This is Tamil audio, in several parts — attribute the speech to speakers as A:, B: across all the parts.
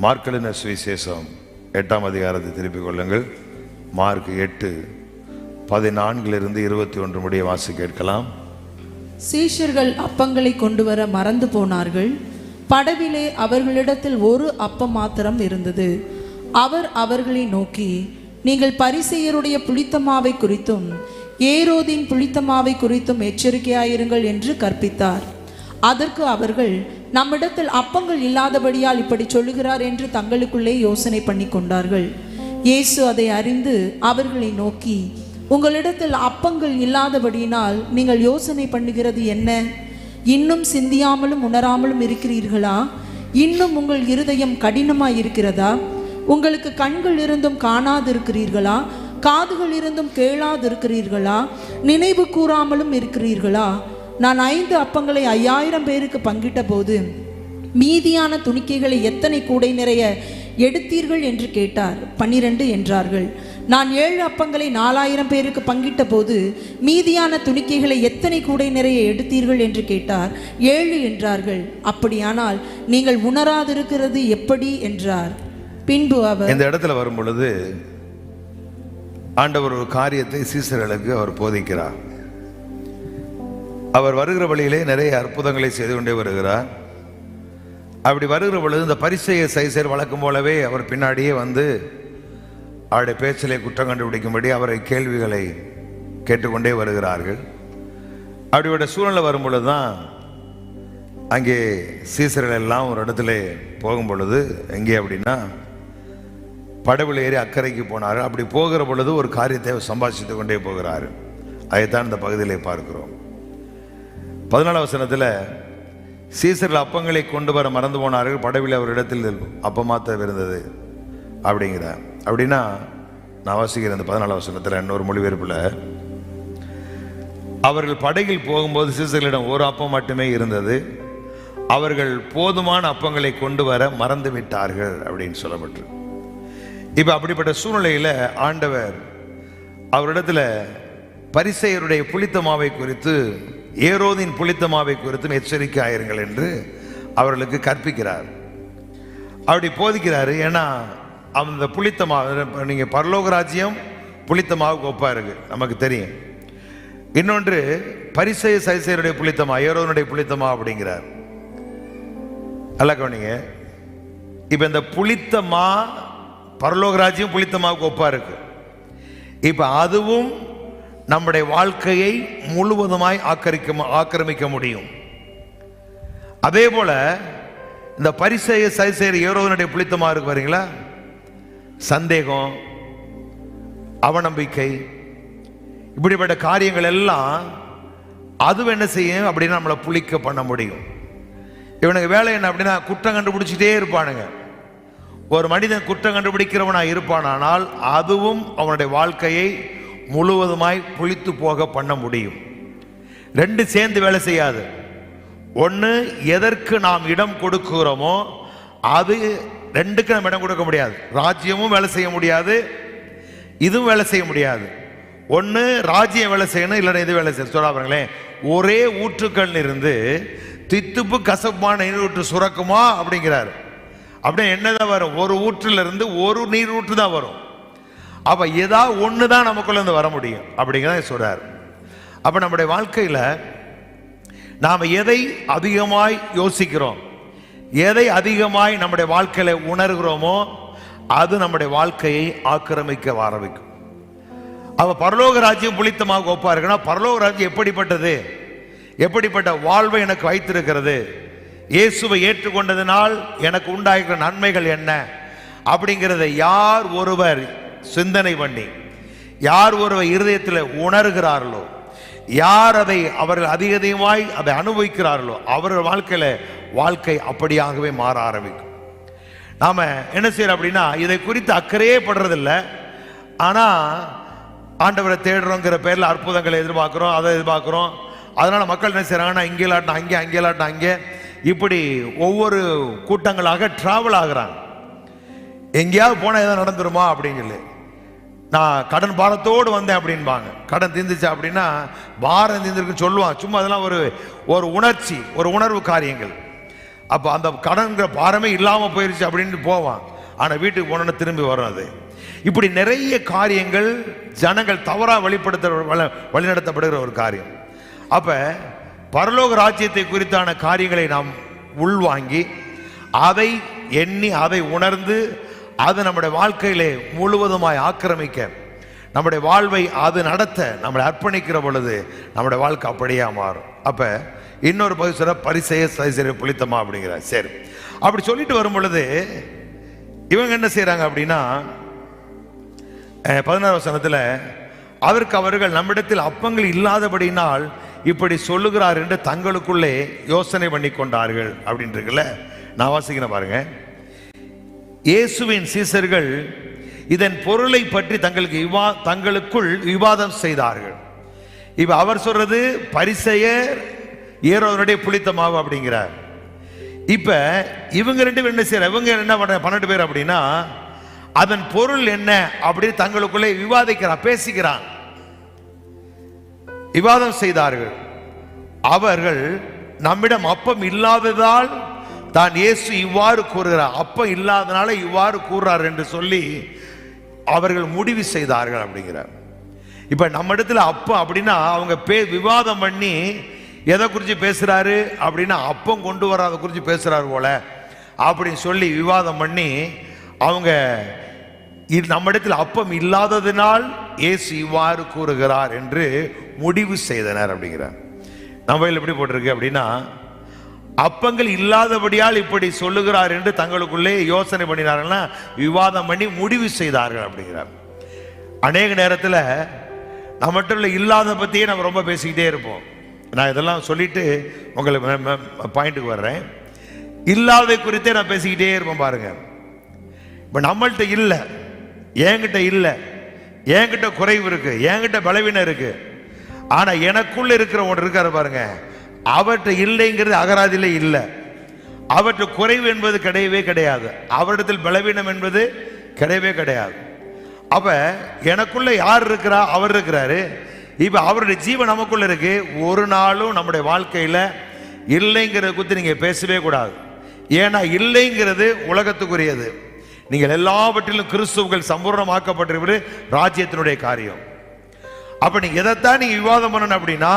A: மார்க் எழுதின சுவிசேஷம் 8ஆம் அதிகாரத்தை திருப்பிக் கொள்ளுங்கள். மார்க் 8:14 முடிய வாசி கேட்கலாம்.
B: சீஷர்கள் அப்பங்களை கொண்டு வர மறந்து போனார்கள். படவிலே அவர்களிடத்தில் ஒரு அப்பம் மாத்திரம் இருந்தது. அவர் அவர்களை நோக்கி, நீங்கள் பரிசேயருடைய புளித்தமாவை குறித்தும் ஏரோதின் புளித்தமாவை குறித்தும் எச்சரிக்கையாயிருங்கள் என்று கற்பித்தார். அதற்கு அவர்கள், நம்மிடத்தில் அப்பங்கள் இல்லாதபடியால் இப்படி சொல்லுகிறார் என்று தங்களுக்குள்ளே யோசனை பண்ணி கொண்டார்கள். இயேசு அதை அறிந்து அவர்களை நோக்கி, உங்களிடத்தில் அப்பங்கள் இல்லாதபடியினால் நீங்கள் யோசனை பண்ணுகிறது என்ன? இன்னும் சிந்தியாமலும் உணராமலும் இருக்கிறீர்களா? இன்னும் உங்கள் இருதயம் கடினமாய் இருக்கிறதா? உங்களுக்கு கண்கள் இருந்தும் காணாதிருக்கிறீர்களா? காதுகள் இருந்தும் கேளாதிருக்கிறீர்களா? நினைவு கூறாமலும் இருக்கிறீர்களா? நான் 5 அப்பங்களை 5000 பேருக்கு பங்கிட்ட போது மீதியான துணிக்கைகளை எத்தனை கூடை நிறைய எடுத்தீர்கள் என்று கேட்டார். 12 என்றார்கள். நான் 7 அப்பங்களை 4000 பேருக்கு பங்கிட்ட போது மீதியான துணிக்கைகளை எத்தனை கூடை நிறைய எடுத்தீர்கள் என்று கேட்டார். 7 என்றார்கள். அப்படியானால் நீங்கள் உணராதிருக்கிறது எப்படி என்றார். பின்பு அவர்
A: இந்த இடத்துல வரும் பொழுது ஆண்டவர் ஒரு காரியத்தை சீசர்களுக்கு அவர் போதிக்கிறார். அவர் வருகிற வழியிலே நிறைய அற்புதங்களை செய்து கொண்டே வருகிறார். அப்படி வருகிற பொழுது இந்த பரிசேய சைசர் வழக்கம் போலவே அவர் பின்னாடியே வந்து அவருடைய பேச்சிலே குற்றம் கண்டுபிடிக்கும்படி அவரை கேள்விகளை கேட்டுக்கொண்டே வருகிறார்கள். அப்படியோட சூழ்நிலை வரும் பொழுது தான் அங்கே சீசர்கள் எல்லாம் ஒரு இடத்துல போகும் பொழுது, எங்கே அப்படின்னா படவில் ஏறி அக்கறைக்கு போனார். அப்படி போகிற பொழுது ஒரு காரியத்தை சம்பாதித்து கொண்டே போகிறார். அதைத்தான் இந்த பகுதியிலே பார்க்கிறோம். 14ஆம் வசனத்தில் சீசர்கள் அப்பங்களை கொண்டு வர மறந்து போனார்கள், படவில் ஒரு இடத்தில் அப்பமாத்த இருந்தது அப்படிங்கிறார். அப்படின்னா நான் வாசிக்கிறேன் இந்த 14ஆம் வசனத்தில் இன்னொரு மொழிபெயர்ப்பில், அவர்கள் படகில் போகும்போது சீசர்களிடம் ஒரு அப்பம் மட்டுமே இருந்தது, அவர்கள் போதுமான அப்பங்களை கொண்டு வர மறந்து விட்டார்கள் அப்படின்னு சொல்லப்பட்டு. இப்போ அப்படிப்பட்ட சூழ்நிலையில் ஆண்டவர் அவரிடத்துல பரிசேயருடைய புளித்தமாவை குறித்து ஏரோதின் புளித்தமாவை குறித்தும் எச்சரிக்கை ஆயிருங்கள் என்று அவர்களுக்கு கற்பிக்கிறார். அப்படி போதிக்கிறாரு. ஏன்னா அந்த புளித்தமாவு, நீங்கள் பரலோக ராஜ்யம் புளித்தமாவுக்கு ஒப்பா இருக்கு, நமக்கு தெரியும். இன்னொன்று பரிசேய சைசேயருடைய புளித்தமா, ஏரோதனுடைய புளித்தமா அப்படிங்கிறார். அல்ல கவனிங்க, இப்போ இந்த புளித்தமா பரலோக ராஜ்யம் புளித்தமாவுக்கு ஒப்பா இருக்கு. இப்போ அதுவும் நம்முடைய வாழ்க்கையை முழுவதுமாய் ஆக்கிரமிக்க முடியும். அதே போல இந்த பரிசேய சைசேயர் ஏரோதனுடைய புளித்தமா இருக்கு பாருங்களா, சந்தேகம், அவநம்பிக்கை, இப்படிப்பட்ட காரியங்கள் எல்லாம் அது என்ன செய்யும் அப்படின்னா நம்மளை புளிக்க பண்ண முடியும். இவனுக்கு வேலை என்ன அப்படின்னா குற்றம் கண்டுபிடிச்சிட்டே இருப்பானுங்க. ஒரு மனிதன் குற்றம் கண்டுபிடிக்கிறவனா இருப்பானால் அதுவும் அவனுடைய வாழ்க்கையை முழுவதுமாய் புளித்து போக பண்ண முடியும். 2 சேர்ந்து வேலை செய்யாது. ஒன்று, எதற்கு நாம் இடம் கொடுக்கிறோமோ அது 2க்கு நம்ம இடம் கொடுக்க முடியாது. ராஜ்யமும் வேலை செய்ய முடியாது, இதுவும் வேலை செய்ய முடியாது. ஒன்று ராஜ்யம் வேலை செய்யணும், இல்லைன்னா இது வேலை செய்ய சொல்லாங்களேன். ஒரே ஊற்றுக்கள் இருந்து தித்துப்பு கசப்பான நீர் ஊற்று சுரக்குமா அப்படிங்கிறாரு. அப்படியே என்னதான் வரும்? ஒரு ஊற்றுல இருந்து ஒரு நீர் ஊற்று தான் வரும். அப்ப ஏதாவது ஒன்று தான் நமக்குள்ள இருந்து வர முடியும் அப்படிங்கிறத சொல்றாரு. அப்ப நம்முடைய வாழ்க்கையில நாம் எதை அதிகமாய் யோசிக்கிறோம், எதை அதிகமாய் நம்முடைய வாழ்க்கையில உணர்கிறோமோ அது நம்முடைய வாழ்க்கையை ஆக்கிரமிக்க ஆரம்பிக்கும். அவ பரலோக ராஜ்யம் புளித்தமாக ஒப்பா இருக்குன்னா பரலோக ராஜ்யம் எப்படிப்பட்டது, எப்படிப்பட்ட வாழ்வை எனக்கு வைத்திருக்கிறது, இயேசுவை ஏற்றுக்கொண்டதினால் எனக்கு உண்டாகிற நன்மைகள் என்ன அப்படிங்கிறத யார் ஒருவர் சிந்தனை பண்ணி, யார் ஒருவர் இருதயத்தில் உணர்கிறார்களோ, யார் அதை அவர்கள் அதிகமாய் அதை அனுபவிக்கிறார்களோ அவர்கள் வாழ்க்கை அப்படியாகவே மாற ஆரம்பிக்கும். நாம என்ன செய்யறோம் அப்படின்னா இதை குறித்து அக்கறையே படுறதில்லை. ஆனா ஆண்டவரை தேடுறோங்கிற பேர்ல அற்புதங்களை எதிர்பார்க்கிறோம், அதை எதிர்பார்க்கிறோம். அதனால மக்கள் என்ன செய்யறாங்கன்னா இங்கே இல்லாட்டினா அங்கே, அங்கே இல்லாட்டினா அங்கே, இப்படி ஒவ்வொரு கூட்டங்களாக டிராவல் ஆகுறாங்க. எங்கேயாவது போனால் எதாவது நடந்துருமா அப்படின்னு சொல்லி. நான் கடன் பாரத்தோடு வந்தேன் அப்படின்பாங்க. கடன் தீர்ந்துச்சு அப்படின்னா பாரம் தீர்ந்துருக்குன்னு சொல்லுவான். சும்மா அதெல்லாம் ஒரு உணர்ச்சி, ஒரு உணர்வு காரியங்கள். அப்போ அந்த கடன்கிற பாரமே இல்லாமல் போயிருச்சு அப்படின்னு போவான். ஆனால் வீட்டுக்கு போனோன்னு திரும்பி வரும். அது இப்படி நிறைய காரியங்கள் ஜனங்கள் தவறாக வழிநடத்தப்படுகிற ஒரு காரியம். அப்போ பரலோக ராஜ்யத்தை குறித்தான காரியங்களை நாம் உள்வாங்கி அதை எண்ணி அதை உணர்ந்து அது நம்முடைய வாழ்க்கையிலே முழுவதுமாய் ஆக்கிரமிக்க நம்முடைய வாழ்வை அது நடத்த நம்மளை அர்ப்பணிக்கிற பொழுது நம்முடைய வாழ்க்கை அப்படியே மாறும். அப்போ இன்னொரு பகுதி சொல்ல பரிசேயர் புளித்தமா அப்படிங்கிறார். சரி, அப்படி சொல்லிட்டு வரும் பொழுது இவங்க என்ன செய்யறாங்க அப்படின்னா 16 வசனத்தில் அதற்கு அவர்கள் நம்மிடத்தில் அப்பங்கள் இல்லாதபடினால் இப்படி சொல்லுகிறார் என்று தங்களுக்குள்ளே யோசனை பண்ணி கொண்டார்கள் அப்படின்றதுல நான் வாசிக்கிறேன் பாருங்க. இயேசுவின் சீசர்கள் இதன் பொருளை பற்றி தங்களுக்குள் விவாதம் செய்தார்கள். இப்ப அவர் சொல்றது பரிசேயர் ஏரோதனுடைய புளித்த மாவு அப்படிங்கிறார். இப்ப இவங்க ரெண்டு பேர் என்ன செய்யற, இவங்க என்ன பண்ற 12 பேர் அப்படின்னா அதன் பொருள் என்ன அப்படின்னு தங்களுக்குள்ளே விவாதிக்கிறான், பேசிக்கிறான், விவாதம் செய்தார்கள். அவர்கள் நம்மிடம் அப்பம் இல்லாததால் தான் இயேசு இவ்வாறு கூறுகிறார், அப்பம் இல்லாதனால இவ்வாறு கூறுறார் என்று சொல்லி அவர்கள் முடிவு செய்தார்கள் அப்படிங்கிறார். இப்ப நம்ம இடத்துல அப்பம் அப்படின்னா அவங்க விவாதம் பண்ணி எதை குறித்து பேசுறாரு அப்படின்னா அப்பம் கொண்டு வராத குறித்து பேசுறாரு போல அப்படின்னு சொல்லி விவாதம் பண்ணி அவங்க நம்ம இடத்தில் அப்பம் இல்லாததினால் இயேசு இவ்வாறு கூறுகிறார் என்று முடிவு செய்தனர் அப்படிங்கிறார். நம்ம எப்படி போட்டிருக்கு அப்படின்னா அப்பங்கள் இல்லாதபடியால் இப்படி சொல்லுகிறார் என்று தங்களுக்குள்ளே யோசனை பண்ணினார்கள்னா விவாதம் பண்ணி முடிவு செய்தார்கள் அப்படிங்கிறார். அநேக நேரத்தில் நம்மகிட்ட இல்லாத பற்றியே நம்ம ரொம்ப பேசிக்கிட்டே இருப்போம். நான் இதெல்லாம் சொல்லிட்டு உங்களுக்கு பாயிண்ட்டுக்கு வர்றேன். இல்லாத குறித்தே நான் பேசிக்கிட்டே இருப்பேன் பாருங்க. இப்போ நம்மள்கிட்ட இல்லை, என்கிட்ட இல்லை, என்கிட்ட குறைவு இருக்கு, என்கிட்ட பலவீனம் இருக்கு. ஆனால் எனக்குள்ள இருக்கிற ஒன்று இருக்காரு பாருங்க, அவர்கிட்ட இல்லைங்கிறது அகராதியிலே இல்லை. அவர்கிட்ட குறைவு என்பது கிடையவே கிடையாது, அவரிடத்தில் பலவீனம் என்பது கிடையவே கிடையாது. அப்ப எனக்குள்ள யார் இருக்கிறா, அவர் இருக்கிறாரு. இப்ப அவருடைய ஜீவன் நமக்குள்ள இருக்கு. ஒரு நாளும் நம்முடைய வாழ்க்கையில இல்லைங்கிறத குறித்து நீங்க பேசவே கூடாது. ஏன்னா இல்லைங்கிறது உலகத்துக்குரியது. நீங்கள் எல்லாவற்றிலும் கிறிஸ்துவுகள் சம்பூர்ணமாக்கப்பட்டிருப்பது ராஜ்யத்தினுடைய காரியம். அப்ப நீங்க எதைத்தான் நீங்க விவாதம் பண்ணணும் அப்படின்னா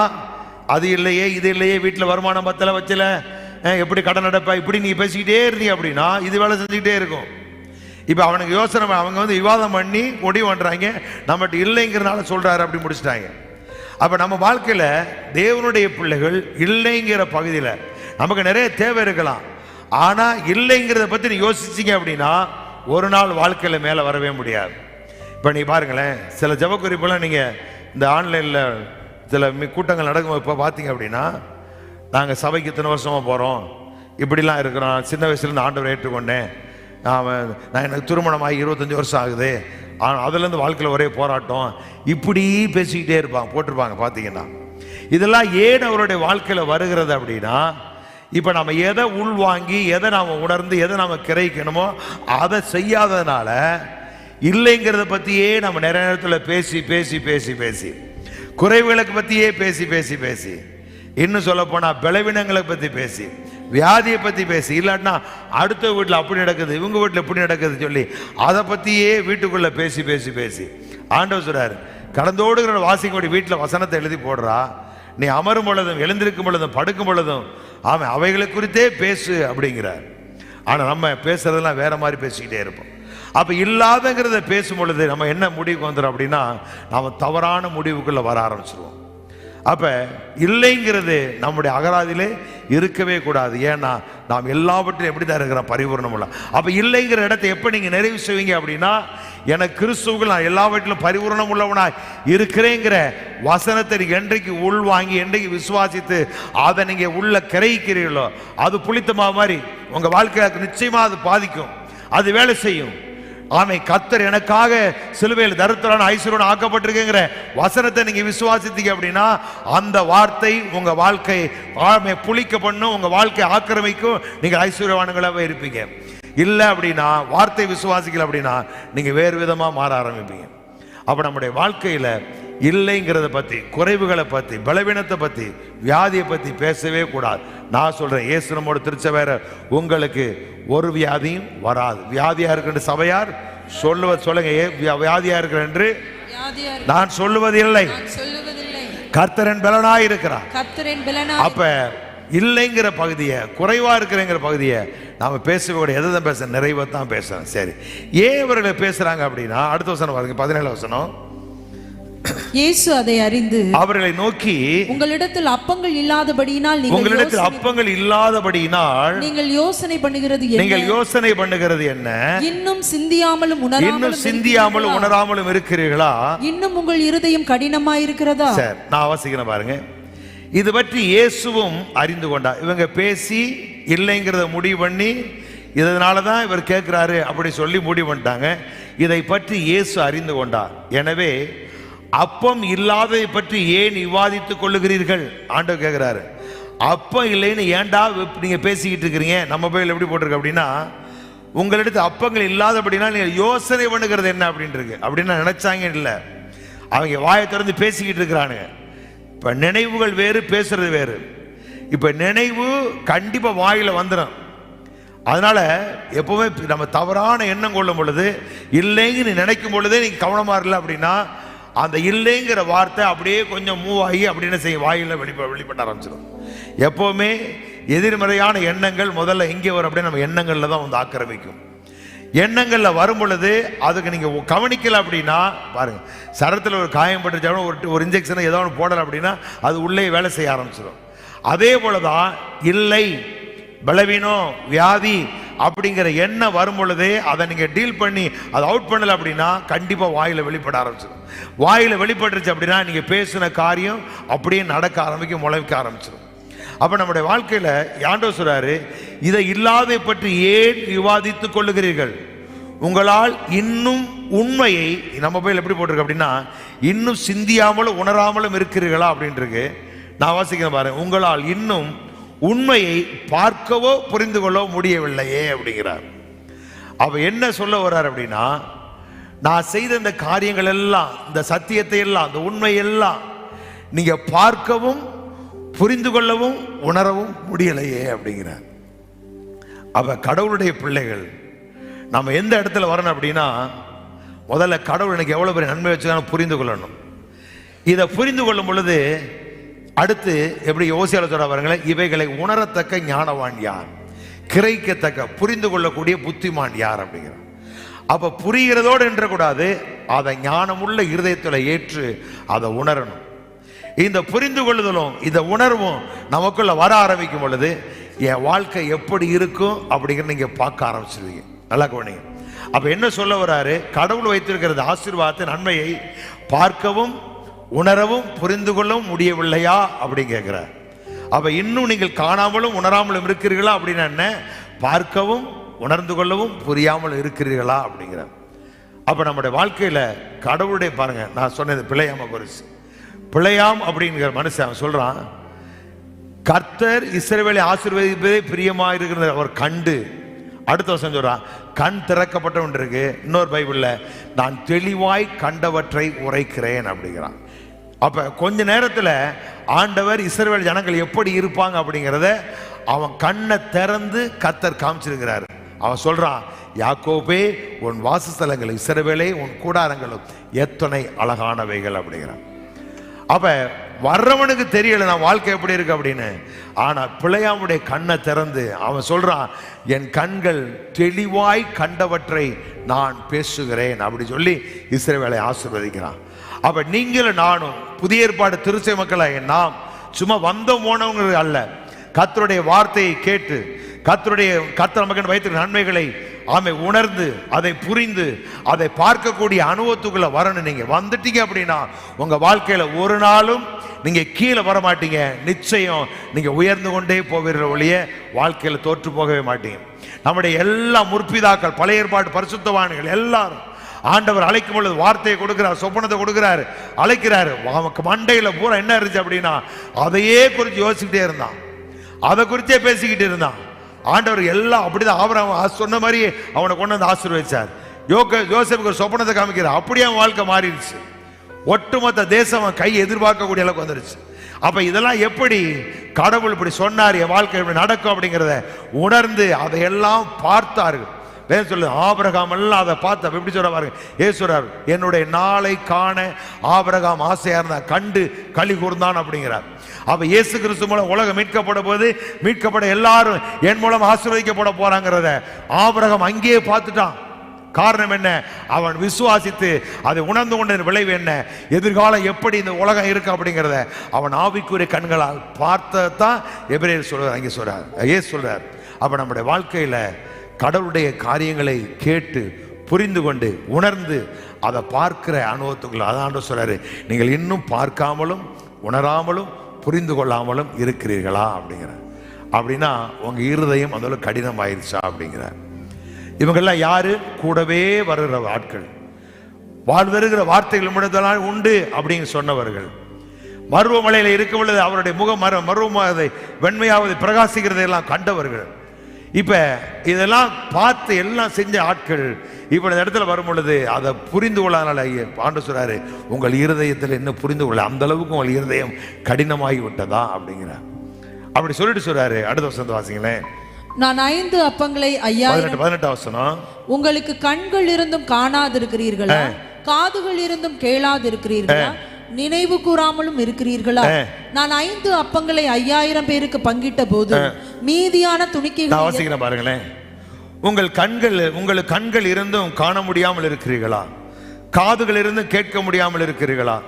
A: அது இல்லையே, இது இல்லையே, வீட்டில் வருமானம் பத்தல வச்சல, எப்படி கடன் அடைப்பா, இப்படி நீங்க பேசிக்கிட்டே இருந்தீங்க அப்படின்னா இது வேலை செஞ்சுக்கிட்டே இருக்கும். இப்ப அவனுக்கு யோசனை, அவங்க விவாதம் பண்ணி முடிவு பண்றாங்க, நம்மகிட்ட இல்லைங்கிறனால சொல்றாரு அப்படி முடிச்சுட்டாங்க. அப்ப நம்ம வாழ்க்கையில தேவனுடைய பிள்ளைகள் இல்லைங்கிற பகுதியில் நமக்கு நிறைய தேவை இருக்கலாம். ஆனா இல்லைங்கிறத பத்தி நீ யோசிச்சீங்க அப்படின்னா ஒரு நாள் வாழ்க்கையில மேல வரவே முடியாது. இப்ப நீ பாருங்களேன், சில ஜெப குறிப்பெல்லாம் நீங்க இந்த ஆன்லைன்ல சில கூட்டங்கள் நடக்கும் இப்போ பார்த்தீங்க அப்படின்னா, நாங்கள் சபைக்கு இத்தனை வருஷமா போகிறோம், இப்படிலாம் இருக்கிறோம், சின்ன வயசுலேருந்து ஆண்டவரை ஏற்றுக்கொண்டேன், நான் எனக்கு திருமணமாகி 25 வருஷம் ஆகுது, அதுலேருந்து வாழ்க்கையில் ஒரே போராட்டம், இப்படி பேசிக்கிட்டே இருப்பாங்க, போட்டிருப்பாங்க. பார்த்தீங்கன்னா இதெல்லாம் ஏன் அவருடைய வாழ்க்கையில் வருகிறது அப்படின்னா, இப்போ நம்ம எதை உள்வாங்கி எதை நாம் உணர்ந்து எதை நாம் கிரகிக்கணுமோ அதை செய்யாததுனால இல்லைங்கிறத பற்றியே நம்ம நிறைய நேரத்தில் பேசி பேசி பேசி பேசி குறைவுகளுக்கு பற்றியே பேசி பேசி பேசி இன்னும் சொல்ல போனால் பலவீனங்களை பற்றி பேசி வியாதியை பற்றி பேசி, இல்லாட்டினா அடுத்த வீட்டில் அப்படி நடக்குது, இவங்க வீட்டில் எப்படி நடக்குது சொல்லி அதை பற்றியே வீட்டுக்குள்ளே பேசி பேசி பேசி ஆண்டவர் சொல்றாரு, கடந்தோடுகிற வாசிக்கோடி வீட்டில் வசனத்தை எழுதி போடுறா, நீ அமரும் பொழுதும் எழுந்திருக்கும் பொழுதும் படுக்கும் பொழுதும் அவன் அவைகளை குறித்தே பேசு அப்படிங்கிறார். ஆனால் நம்ம பேசுறதெல்லாம் வேற மாதிரி பேசிக்கிட்டே இருப்போம். அப்போ இல்லாதங்கிறத பேசும் பொழுது நம்ம என்ன முடிவுக்கு வந்துடும் அப்படின்னா நம்ம தவறான முடிவுக்குள்ளே வர ஆரம்பிச்சிருவோம். அப்போ இல்லைங்கிறது நம்முடைய அகராதியிலே இருக்கவே கூடாது. ஏன்னா நாம் எல்லாவற்றையும் எப்படி தான் இருக்கிறோம், பரிபூர்ணம் உள்ள. அப்போ இல்லைங்கிற இடத்தை எப்போ நீங்கள் நிறைவு செய்வீங்க அப்படின்னா, எனக்கு கிறிஸ்துவுக்குள் நான் எல்லாவற்றிலும் பரிபூர்ணம் உள்ளவனாய் இருக்கிறேங்கிற வசனத்தை நீங்கள் என்றைக்கு உள்வாங்கி என்றைக்கு விசுவாசித்து அதை நீங்கள் உள்ள கிரகிக்கிறீர்களோ அது புளித்தமா மாதிரி உங்கள் வாழ்க்கைக்கு நிச்சயமாக அது பாதிக்கும், அது வேலை செய்யும். ஆமை கர்த்தர் எனக்காக சிலுவையில் தரித்திரன் ஐஸ்வர்யன் ஆக்கப்பட்டிருக்குங்கிற வசனத்தை நீங்க விசுவாசித்தீங்க அப்படின்னா அந்த வார்த்தை உங்க வாழ்க்கை ஆமை புளிக்க பண்ணும், உங்க வாழ்க்கை ஆக்கிரமிக்கும், நீங்க ஐஸ்வர்யவான்களாகவே இருப்பீங்க. இல்லை அப்படின்னா வார்த்தை விசுவாசிக்கல அப்படின்னா நீங்க வேறு விதமா மாற ஆரம்பிப்பீங்க. அப்ப நம்முடைய வாழ்க்கையில இல்லைங்கிறத பத்தி, குறைவுகளை பத்தி, பலவீனத்தை பத்தி, வியாதியை பத்தி பேசவே கூடாது. நான் சொல்றேன், இயேசு நம்மோட திருச்சபையார உங்களுக்கு ஒரு வியாதியும் வராது. வியாதியா இருக்கின்ற சபையார் சொல்லுங்க, வியாதியா இருக்கிற என்று நான் சொல்லுவதில்லை, கர்த்தரின் பலனாய் இருக்கிறார். அப்ப இல்லைங்கிற பகுதியை, குறைவா இருக்கிறங்கிற பகுதியை நாம பேசக்கூடிய எதை தான் பேச, நிறைவை தான் பேசுறோம். சரி, ஏன் இவர்களை பேசுறாங்க அப்படின்னா அடுத்த வசனம் பாருங்க, 17 வசனம்.
B: இயேசு அதை அறிந்து
A: அவர்களை நோக்கி,
B: உங்களிடத்தில் அப்பங்கள் இல்லாதபடியினால் நீங்கள் யோசனை பண்ணுகிறது என்ன? இன்னும் சிந்தியாமலும்
A: உணராமலும் இருக்கிறீர்களா?
B: இன்னும் உங்கள் இருதயம் கடினமாய் இருக்கிறதா?
A: சரி, நான் வாசிக்கிறேன் பாருங்க. இது பற்றி இயேசுவும் அறிந்து கொண்டார். இவங்க பேசி இல்லைங்கிறத முடிவு பண்ணி, இதனாலதான் இவர் கேட்கிறாரு அப்படி சொல்லி முடிவு பண்ணிட்டாங்க. இதை பற்றி இயேசு அறிந்து கொண்டார். எனவே அப்பம் இல்லாததை பற்றி ஏன் விவாதித்துக் கொள்ளுகிறீர்கள்? ஆண்டவர் கேட்கிறாரு. அப்பம் இல்லைன்னு ஏன்டா நீங்க பேசிக்கிட்டு இருக்கிறீங்க? நம்ம போய் எப்படி போட்டிருக்கு அப்படின்னா, உங்களிடத்து அப்பங்கள் இல்லாத அப்படின்னா நீங்க யோசனை பண்ணுகிறது என்ன அப்படின்னு இருக்கு. அப்படின்னு நினைச்சாங்க இல்ல, அவங்க வாயை திறந்து பேசிக்கிட்டு இருக்கிறானுங்க. இப்ப நினைவுகள் வேறு, பேசுறது வேறு. இப்ப நினைவு கண்டிப்பா வாயில வந்துடும். அதனால எப்பவுமே நம்ம தவறான எண்ணம் கொள்ளும் பொழுது, இல்லைன்னு நினைக்கும் பொழுதே நீங்க கவனமா இல்லை அப்படின்னா, அந்த இல்லைங்கிற வார்த்தை அப்படியே கொஞ்சம் மூவ் ஆகி அப்படின்னு செய்ய வாயில வெளிப்பட ஆரம்பிச்சிடும். எப்பவுமே எதிர்மறையான எண்ணங்கள் முதல்ல எங்கே வரும் அப்படின்னா நம்ம எண்ணங்கள்ல தான் வந்து ஆக்கிரமிக்கும். எண்ணங்கள்ல வரும் பொழுது அதுக்கு நீங்க கவனிக்கல அப்படின்னா, பாருங்க, சரத்துல ஒரு காயம் பட்டுருச்சாலும் ஒரு இன்ஜெக்ஷன் ஏதோ ஒன்று போடல அப்படின்னா அது உள்ளே வேலை செய்ய ஆரம்பிச்சிடும். அதே போலதான் இல்லை, பலவீனம், வியாதி அப்படிங்கிற எண்ணம் வரும் பொழுதே அதை நீங்க டீல் பண்ணி அதை அவுட் பண்ணல அப்படின்னா கண்டிப்பா வாயில வெளிப்பட ஆரம்பிச்சிடும். வாயில வெளிப்பட்டுருச்சு அப்படின்னா நீங்க பேசின காரியம் அப்படியே நடக்க ஆரம்பிக்கும், முளைக்க ஆரம்பிச்சிடும். அப்ப நம்முடைய வாழ்க்கையில ஆண்டவர் சொல்றாரு, இதை இல்லாதை பற்றி ஏன் விவாதித்துக் கொள்ளுகிறீர்கள்? உங்களால் இன்னும் உண்மையை, நம்ம போய் எப்படி போட்டிருக்கு அப்படின்னா, இன்னும் சிந்தியாமலும் உணராமலும் இருக்கிறீர்களா அப்படின்ட்டு. நான் வாசிக்கிறேன் பாருங்க. உங்களால் இன்னும் உண்மையை பார்க்கவோ புரிந்து கொள்ளவோ முடியவில்லையே அப்படிங்கிறார். அவ என்ன சொல்ல வர்றார் அப்படின்னா, நான் செய்த இந்த காரியங்கள் எல்லாம், இந்த சத்தியத்தை எல்லாம், இந்த உண்மை எல்லாம் நீங்க பார்க்கவும் புரிந்து கொள்ளவும் உணரவும் முடியலையே அப்படிங்கிறார். அவ கடவுளுடைய பிள்ளைகள் நம்ம எந்த இடத்துல வரணும் அப்படின்னா, முதல்ல கடவுள் எனக்கு எவ்வளவு பெரிய நன்மை வச்சுக்கான புரிந்து கொள்ளணும். இதை புரிந்து கொள்ளும் பொழுது அடுத்து எப்படி யோசியால சொல்ற பாருங்களேன், இவைகளை உணரத்தக்க ஞானவான் யார், கிரகிக்கத்தக்க புரிந்து கொள்ளக்கூடிய புத்திமான் யார் அப்படிங்கிறார். அப்ப புரிகிறதோடு என்றக்கூடாது, அதை ஞானமுள்ள இருதயத்துல ஏற்று அதை உணரணும். இந்த புரிந்து கொள்ளுதலும் இந்த உணர்வும் நமக்குள்ள வர ஆரம்பிக்கும் பொழுது என் வாழ்க்கை எப்படி இருக்கும் அப்படிங்கிற நீங்க பார்க்க ஆரம்பிச்சிருவீங்க. நல்லா கவனிங்க. அப்ப என்ன சொல்ல வர்றாரு, கடவுள் வைத்திருக்கிறது ஆசீர்வாதத்தை, நன்மையை பார்க்கவும் உணரவும் புரிந்து கொள்ளவும் முடியவில்லையா அப்படின்னு கேட்கிறார். அப்ப இன்னும் நீங்கள் காணாமலும் உணராமலும் இருக்கிறீர்களா அப்படின்னா என்ன, பார்க்கவும் உணர்ந்து கொள்ளவும் புரியாமல் இருக்கிறீர்களா அப்படிங்கிறார். அப்ப நம்முடைய வாழ்க்கையில கடவுளுடைய, பாருங்க நான் சொன்னது பிழையாம குறிச்சு, பிழையாம் அப்படிங்கிற மனுஷன் சொல்றான், கர்த்தர் இஸ்ரவேலை ஆசீர்வதிப்பதே பிரியமா இருக்கிறது அவர் கண்டு, அடுத்த வருஷம் சொல்றான் கண் திறக்கப்பட்டவன் இருக்கு. இன்னொரு பைபிள்ல நான் தெளிவாய் கண்டவற்றை உரைக்கிறேன் அப்படிங்கிறான். அப்ப கொஞ்ச நேரத்துல ஆண்டவர் இஸ்ரவேல் ஜனங்கள் எப்படி இருப்பாங்க அப்படிங்கிறத அவன் கண்ணை திறந்து கர்த்தர் காமிச்சிருக்கிறாரு. அவன் சொல்றான், யாக்கோபே உன் வாசஸ்தலங்கள், இஸ்ரவேலே உன் கூடாரங்களும் எத்தனை அழகானவைகள் அப்படிங்கிறான். அப்ப வர்றவனுக்கு தெரியல நான் வாழ்க்கை எப்படி இருக்கு அப்படின்னு. ஆனா பிழையாமுடைய கண்ணை திறந்து அவன் சொல்றான், என் கண்கள் தெளிவாய் கண்டவற்றை நான் பேசுகிறேன் அப்படி சொல்லி இஸ்ரவேலை ஆசீர்வதிக்கிறான். அப்ப நீங்களும் நானும் புதிய ஏற்பாடு திருச்சை மக்களை நாம் சும்மா வந்த போனவங்க அல்ல, கர்த்தருடைய வார்த்தையை கேட்டு கர்த்தர் நமக்கு வைத்திருக்கிற நன்மைகளை ஆமை உணர்ந்து அதை புரிந்து அதை பார்க்கக்கூடிய அனுபவத்துக்குள்ள வரணும். நீங்க வந்துட்டீங்க அப்படின்னா உங்க வாழ்க்கையில ஒரு நாளும் நீங்க கீழே வர மாட்டீங்க. நிச்சயம் நீங்க உயர்ந்து கொண்டே போவீர்கள் ஒழிய வாழ்க்கையில தோற்று போகவே மாட்டீங்க. நம்முடைய எல்லா முற்பிதாக்கள், பழைய ஏற்பாடு பரிசுத்தவான்கள் எல்லாரும் ஆண்டவர் அழைக்கும் பொழுது வார்த்தையை கொடுக்கிறார், சொப்பனத்தை கொடுக்கிறாரு, அழைக்கிறாரு. அவனுக்கு மண்டையில பூரா என்ன இருந்துச்சு அப்படின்னா அதையே குறித்து யோசிச்சுக்கிட்டே இருந்தான், அதை குறித்தே பேசிக்கிட்டு இருந்தான். ஆண்டவர் எல்லாம் அப்படிதான் ஆபிரகாம் சொன்ன மாதிரி அவனை கொண்டு வந்து ஆசீர்வதிச்சார். யோசேப்புக்கு ஒரு சொப்பனத்தை காமிக்கிறார், அப்படியே அவன் வாழ்க்கை மாறிடுச்சு. ஒட்டுமொத்த தேசம் கை எதிர்பார்க்கக்கூடிய அளவுக்கு வந்துருச்சு. அப்ப இதெல்லாம் எப்படி கடவுள் இப்படி சொன்னார், என் வாழ்க்கை இப்படி நடக்கும் அப்படிங்கிறத உணர்ந்து அதையெல்லாம் பார்த்தார்கள். வேறு சொல்லு, ஆபிரகாம் எல்லாம் அதை பார்த்து எப்படி சொல்ற பாருங்க. ஏசுறார், என்னுடைய நாளை காண ஆபிரகாம் ஆசையா இருந்தா கண்டு களி கூர்ந்தான் அப்படிங்கிறார். அப்ப இயேசு கிறிஸ்து மூலம் உலகம் மீட்கப்பட போது மீட்கப்பட எல்லாரும் என் மூலம் ஆசீர்வதிக்கப்பட போறாங்கிறத ஆபிரகாம் அங்கேயே பார்த்துட்டான். காரணம் என்ன? அவன் விசுவாசித்து அதை உணர்ந்து கொண்ட விளைவு என்ன, எதிர்காலம் எப்படி இந்த உலகம் இருக்கு அப்படிங்கிறத அவன் ஆவிக்குரிய கண்களால் பார்த்ததான் எபிரேயர் சொல்றார், அங்கே சொல்றார், ஏசு சொல்றார். அப்ப நம்முடைய வாழ்க்கையில கடவுளுடைய காரியங்களை கேட்டு புரிந்து கொண்டு உணர்ந்து அதை பார்க்கிற அனுபவத்துக்குள்ள அதான் சொல்றாரு, நீங்கள் இன்னும் பார்க்காமலும் உணராமலும் புரிந்து கொள்ளாமலும் இருக்கிறீர்களா அப்படிங்கிறார். அப்படின்னா உங்க இருதயம் அதோட கடினம் ஆயிடுச்சா அப்படிங்கிறார். இவங்கெல்லாம் யாரு? கூடவே வருகிற ஆட்கள், வாழ்வருகிற வார்த்தைகள் முன்னதெல்லாம் உண்டு அப்படின்னு சொன்னவர்கள். மருவமலையில இருக்க பொழுது அவருடைய முகம் மருவமாவதை வெண்மையாவது பிரகாசிக்கிறதையெல்லாம் கண்டவர்கள். இப்ப இதெல்லாம் பார்த்து எல்லாம் செஞ்ச ஆட்கள் இப்ப இந்த இடத்துல வரும் பொழுது அதை புரிந்து கொள்ளாதனால ஆண்டவர் சொல்றாரு, உங்கள் இருதயத்தில் என்ன புரிந்து கொள்ள, அந்த அளவுக்கு உங்கள் இருதயம் கடினமாகி விட்டதா அப்படிங்கிறார். அப்படி சொல்லிட்டு சொல்றாரு. அடுத்த வசனத்தை வாசிங்களேன்.
B: நான் 5 அப்பங்களை 5000
A: 18 வசனம்.
B: உங்களுக்கு கண்கள் இருந்தும் காணாதிருக்கிறீர்களா, காதுகள் இருந்தும் கேளாதிருக்கிறீர்களா, நினைவு கூறாமலும் இருக்கிறீர்களா? நான் 5 அப்பங்களை 5000 பேருக்கு பங்கிட்ட போது மீதியான துணிக்கைகளை
A: வாசிக்கிறேன் பாருங்களேன். உங்களுக்கு கண்கள் இருந்தும் காண முடியாமல் இருக்கிறீர்களா, காதுகள் இருந்தும் கேட்க முடியாமல் இருக்கிறீர்களா?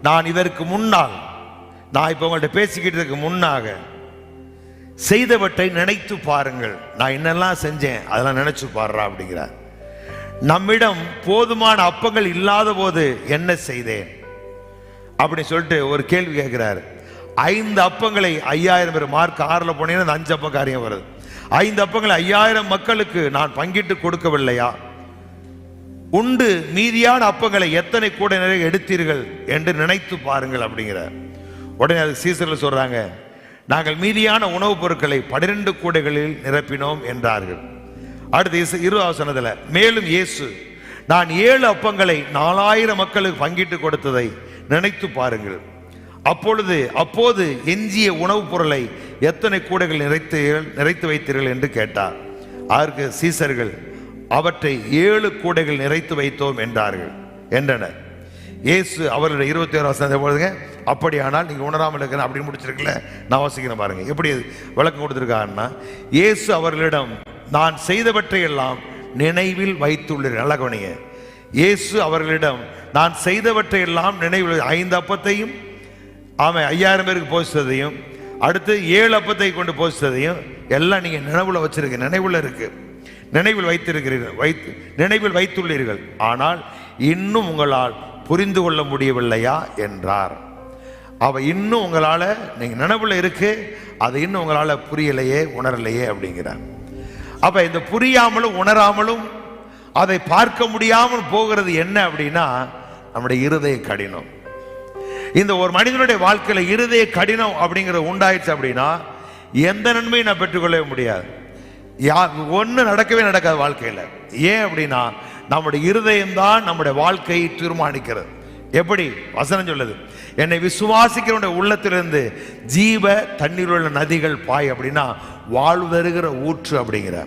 A: நான் இதற்கு முன்னால், நான் இப்ப உங்கள்கிட்ட பேசிக்கிட்டதுக்கு முன்னாக செய்தவற்றை நினைத்து பாருங்கள். நான் என்னெல்லாம் செஞ்சேன் அதெல்லாம் நினைச்சு பாடுறா அப்படிங்கிறார். நம்மிடம் போதுமான அப்பங்கள் இல்லாத போது என்ன செய்தேன் அப்படி சொல்லிட்டு ஒரு கேள்வி கேட்கிறாரு. 5 அப்பங்களை 5000 பேர், மார்க் 6ல் போனீங்கன்னா 5 அப்ப காரியம் வருது. 5 அப்பங்களை 5000 மக்களுக்கு நான் பங்கிட்டு கொடுக்கவில்லையா? உண்டு மீதியான அப்பங்களை எத்தனை கூட நிறைய எடுத்தீர்கள் என்று நினைத்து பாருங்கள் அப்படிங்கிறார். உடனே அது சீசர்கள் சொல்றாங்க, நாங்கள் மீதியான உணவுப் பொருட்களை 12 கூடைகளில் நிரப்பினோம் என்றார்கள். அடுத்து 20 வசனத்துல, மேலும் இயேசு, நான் 7 அப்பங்களை 4000 மக்களுக்கு பங்கிட்டு கொடுத்ததை நினைத்து பாருங்கள். அப்போது எஞ்சிய உணவுப் பொருளை எத்தனை கூடைகள் நிறைத்து வைத்தீர்கள் என்று கேட்டார். அதற்கு சீசர்கள், அவற்றை 7 கூடைகள் நிறைத்து வைத்தோம் என்றனர். இயேசு அவருடைய 21 வசனத்தை போடுங்க. அப்படியானால் நீங்க உணராமல் இருக்கிற அப்படின்னு முடிச்சிருக்கல, நான் வாசிக்கிறேன் பாருங்க. எப்படி விளக்கம் கொடுத்திருக்காருன்னா, இயேசு அவர்களிடம், நான் செய்தவற்றை எல்லாம் நினைவில் வைத்துள்ளீர்கள். நல்ல கவனிங்க. இயேசு அவர்களிடம், நான் செய்தவற்றை எல்லாம் நினைவில், 5 அப்பத்தையும் 5000 பேருக்கு போதித்ததையும், அடுத்து 7 அப்பத்தை கொண்டு போதித்ததையும் எல்லாம் நீங்க நினைவுல வச்சிருக்க, நினைவுல இருக்கு, நினைவில் வைத்திருக்கிறீர்கள், நினைவில் வைத்துள்ளீர்கள். ஆனால் இன்னும் உங்களால் புரிந்து கொள்ள முடியவில்லையா என்றார். அவ இன்னும் உங்களால, நீங்க நினைவுல இருக்கு, அதை இன்னும் உங்களால புரியலையே, உணரலையே அப்படிங்கிறார். அப்ப இந்த புரியாமலும் உணராமலும் அதை பார்க்க முடியாமல் போகிறது என்ன அப்படின்னா, நம்முடைய இருதய கடினம். இந்த ஒரு மனிதனுடைய வாழ்க்கையில இருதய கடினம் அப்படிங்கிற உண்டாயிடுச்சு அப்படின்னா எந்த நன்மையும் நான் பெற்றுக்கொள்ளவே முடியாது. ஒண்ணு நடக்கவே நடக்காது வாழ்க்கையில. ஏன் அப்படின்னா நம்முடைய இருதயம் தான் நம்முடைய வாழ்க்கையை தீர்மானிக்கிறது. எப்படி வசனம் சொல்லுது, என்னை விசுவாசிக்கிற உள்ளத்திலிருந்து ஜீவ தண்ணீர் உள்ள நதிகள் பாய் அப்படின்னா வாழ்வு தருகிற ஊற்று அப்படிங்கிற.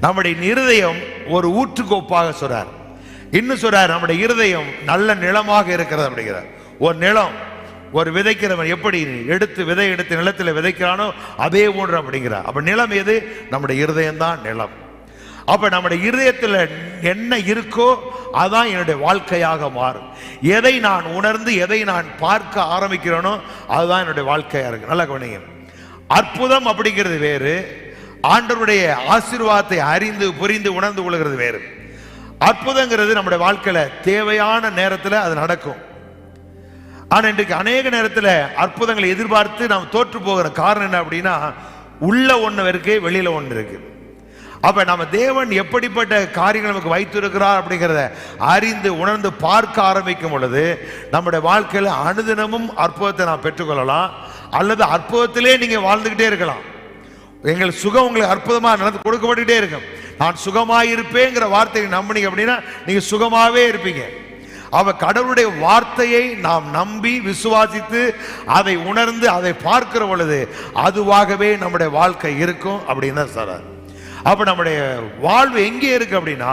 A: நம்முடைய இருதயம் ஒரு ஊற்றுக்கு ஒப்பாக சொல்றார். இன்னும் சொல்றார், நம்முடைய இருதயம் நல்ல நிலமாக இருக்கிறது அப்படிங்கிறார். ஒரு நிலம், ஒரு விதைக்கிறவன் எப்படி விதை எடுத்து நிலத்தில் விதைக்கிறானோ அதே போன்று அப்படிங்கிறார். அப்ப நிலம் எது? நம்முடைய இருதயம் தான் நிலம். அப்ப நம்முடைய இருதயத்தில் என்ன இருக்கோ அதான் என்னுடைய வாழ்க்கையாக மாறும். எதை நான் உணர்ந்து எதை நான் பார்க்க ஆரம்பிக்கிறேனோ அதுதான் என்னுடைய வாழ்க்கையா இருக்கு. நல்லா கவனிங்க. அற்புதம் அப்படிங்கிறது வேறு, ஆண்டவருடைய ஆசீர்வாதத்தை அறிந்து புரிந்து உணர்ந்து கொள்கிறது வேறு. அற்புதங்கிறது நம்முடைய வாழ்க்கையில தேவையான நேரத்தில் அது நடக்கும். ஆனா இன்றைக்கு அநேக நேரத்தில் அற்புதங்களை எதிர்பார்த்து நாம் தோற்று போகிற காரணம் என்ன அப்படின்னா, உள்ள ஒண்ணு இருக்கு, வெளியில ஒண்ணு இருக்கு. அப்ப நம்ம தேவன் எப்படிப்பட்ட காரியங்கள் நமக்கு வைத்திருக்கிறார் அப்படிங்கிறத அறிந்து உணர்ந்து பார்க்க ஆரம்பிக்கும் பொழுது நம்முடைய வாழ்க்கையில அனுதினமும் அற்புதத்தை நாம் பெற்றுக்கொள்ளலாம். அல்லது அற்புதத்திலே நீங்க வாழ்ந்துகிட்டே இருக்கலாம். எங்கள் சுகம் உங்களுக்கு அற்புதமா நடந்து கொடுக்கப்பட்டுட்டே இருக்கும். நான் சுகமாயிருப்பேங்கிற வார்த்தையை நம்பினீங்க அப்படின்னா நீங்க சுகமாவே இருப்பீங்க. அவ கடவுளுடைய வார்த்தையை நாம் நம்பி விசுவாசித்து அதை உணர்ந்து அதை பார்க்கிற பொழுது அதுவாகவே நம்முடைய வாழ்க்கை இருக்கும் அப்படின்னு தான் சொல்றார். அப்ப நம்முடைய வாழ்வு எங்கே இருக்கு அப்படின்னா,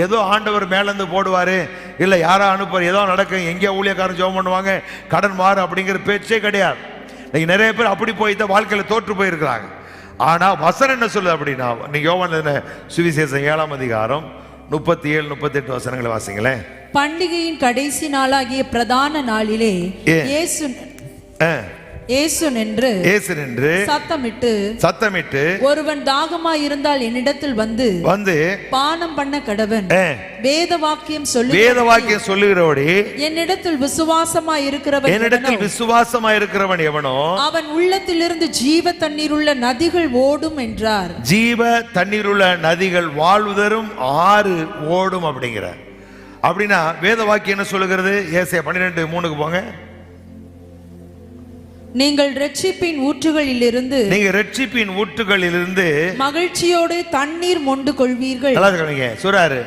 A: ஏதோ ஆண்டவர் மேலேருந்து போடுவாரு, இல்லை யாரோ அனுப்புவார், ஏதோ நடக்கும், எங்கேயோ ஊழியக்காரன் ஜெபம் பண்ணுவாங்க, கடன் மாறு அப்படிங்கிற பேச்சே கிடையாது. இன்னைக்கு நிறைய பேர் அப்படி போய் தான் வாழ்க்கையில் தோற்று போயிருக்கிறாங்க. ஆனா வசனம் என்ன சொல்லுது அப்படின்னா, நீங்க யோவான் சுவிசேஷம் 7ஆம் அதிகாரம் 37, 38 வசனங்களை வாசிங்களேன்.
B: பண்டிகையின் கடைசி நாளாகிய பிரதான நாளிலே இயேசு நின்று சத்தமிட்டு ஒருவன் தாகமாய் இருந்தால் என்னிடத்தில் வந்து பானம் பண்ண கடவன். வேத வாக்கியம் சொல்லுகிறபடி என்னிடத்தில் விசுவாசமாய் இருக்கிறவன் எவனோ அவன் உள்ளத்திலிருந்து ஜீவ தண்ணீருள்ள நதிகள் ஓடும் என்றார்.
A: ஜீவ தண்ணீருள்ள நதிகள் வாழ்வுதரும் ஆறு ஓடும் அப்படிங்கிற. அப்படின்னா வேத வாக்கியம் என்ன சொல்லுகிறது? ஏசாயா 12:3 போங்க.
B: நீங்கள் இரட்சிப்பின் ஊற்றுகளிலிருந்து
A: மகிழ்ச்சியோடு தண்ணீர் மொண்டு கொள்வீர்கள். சொல்றாரு,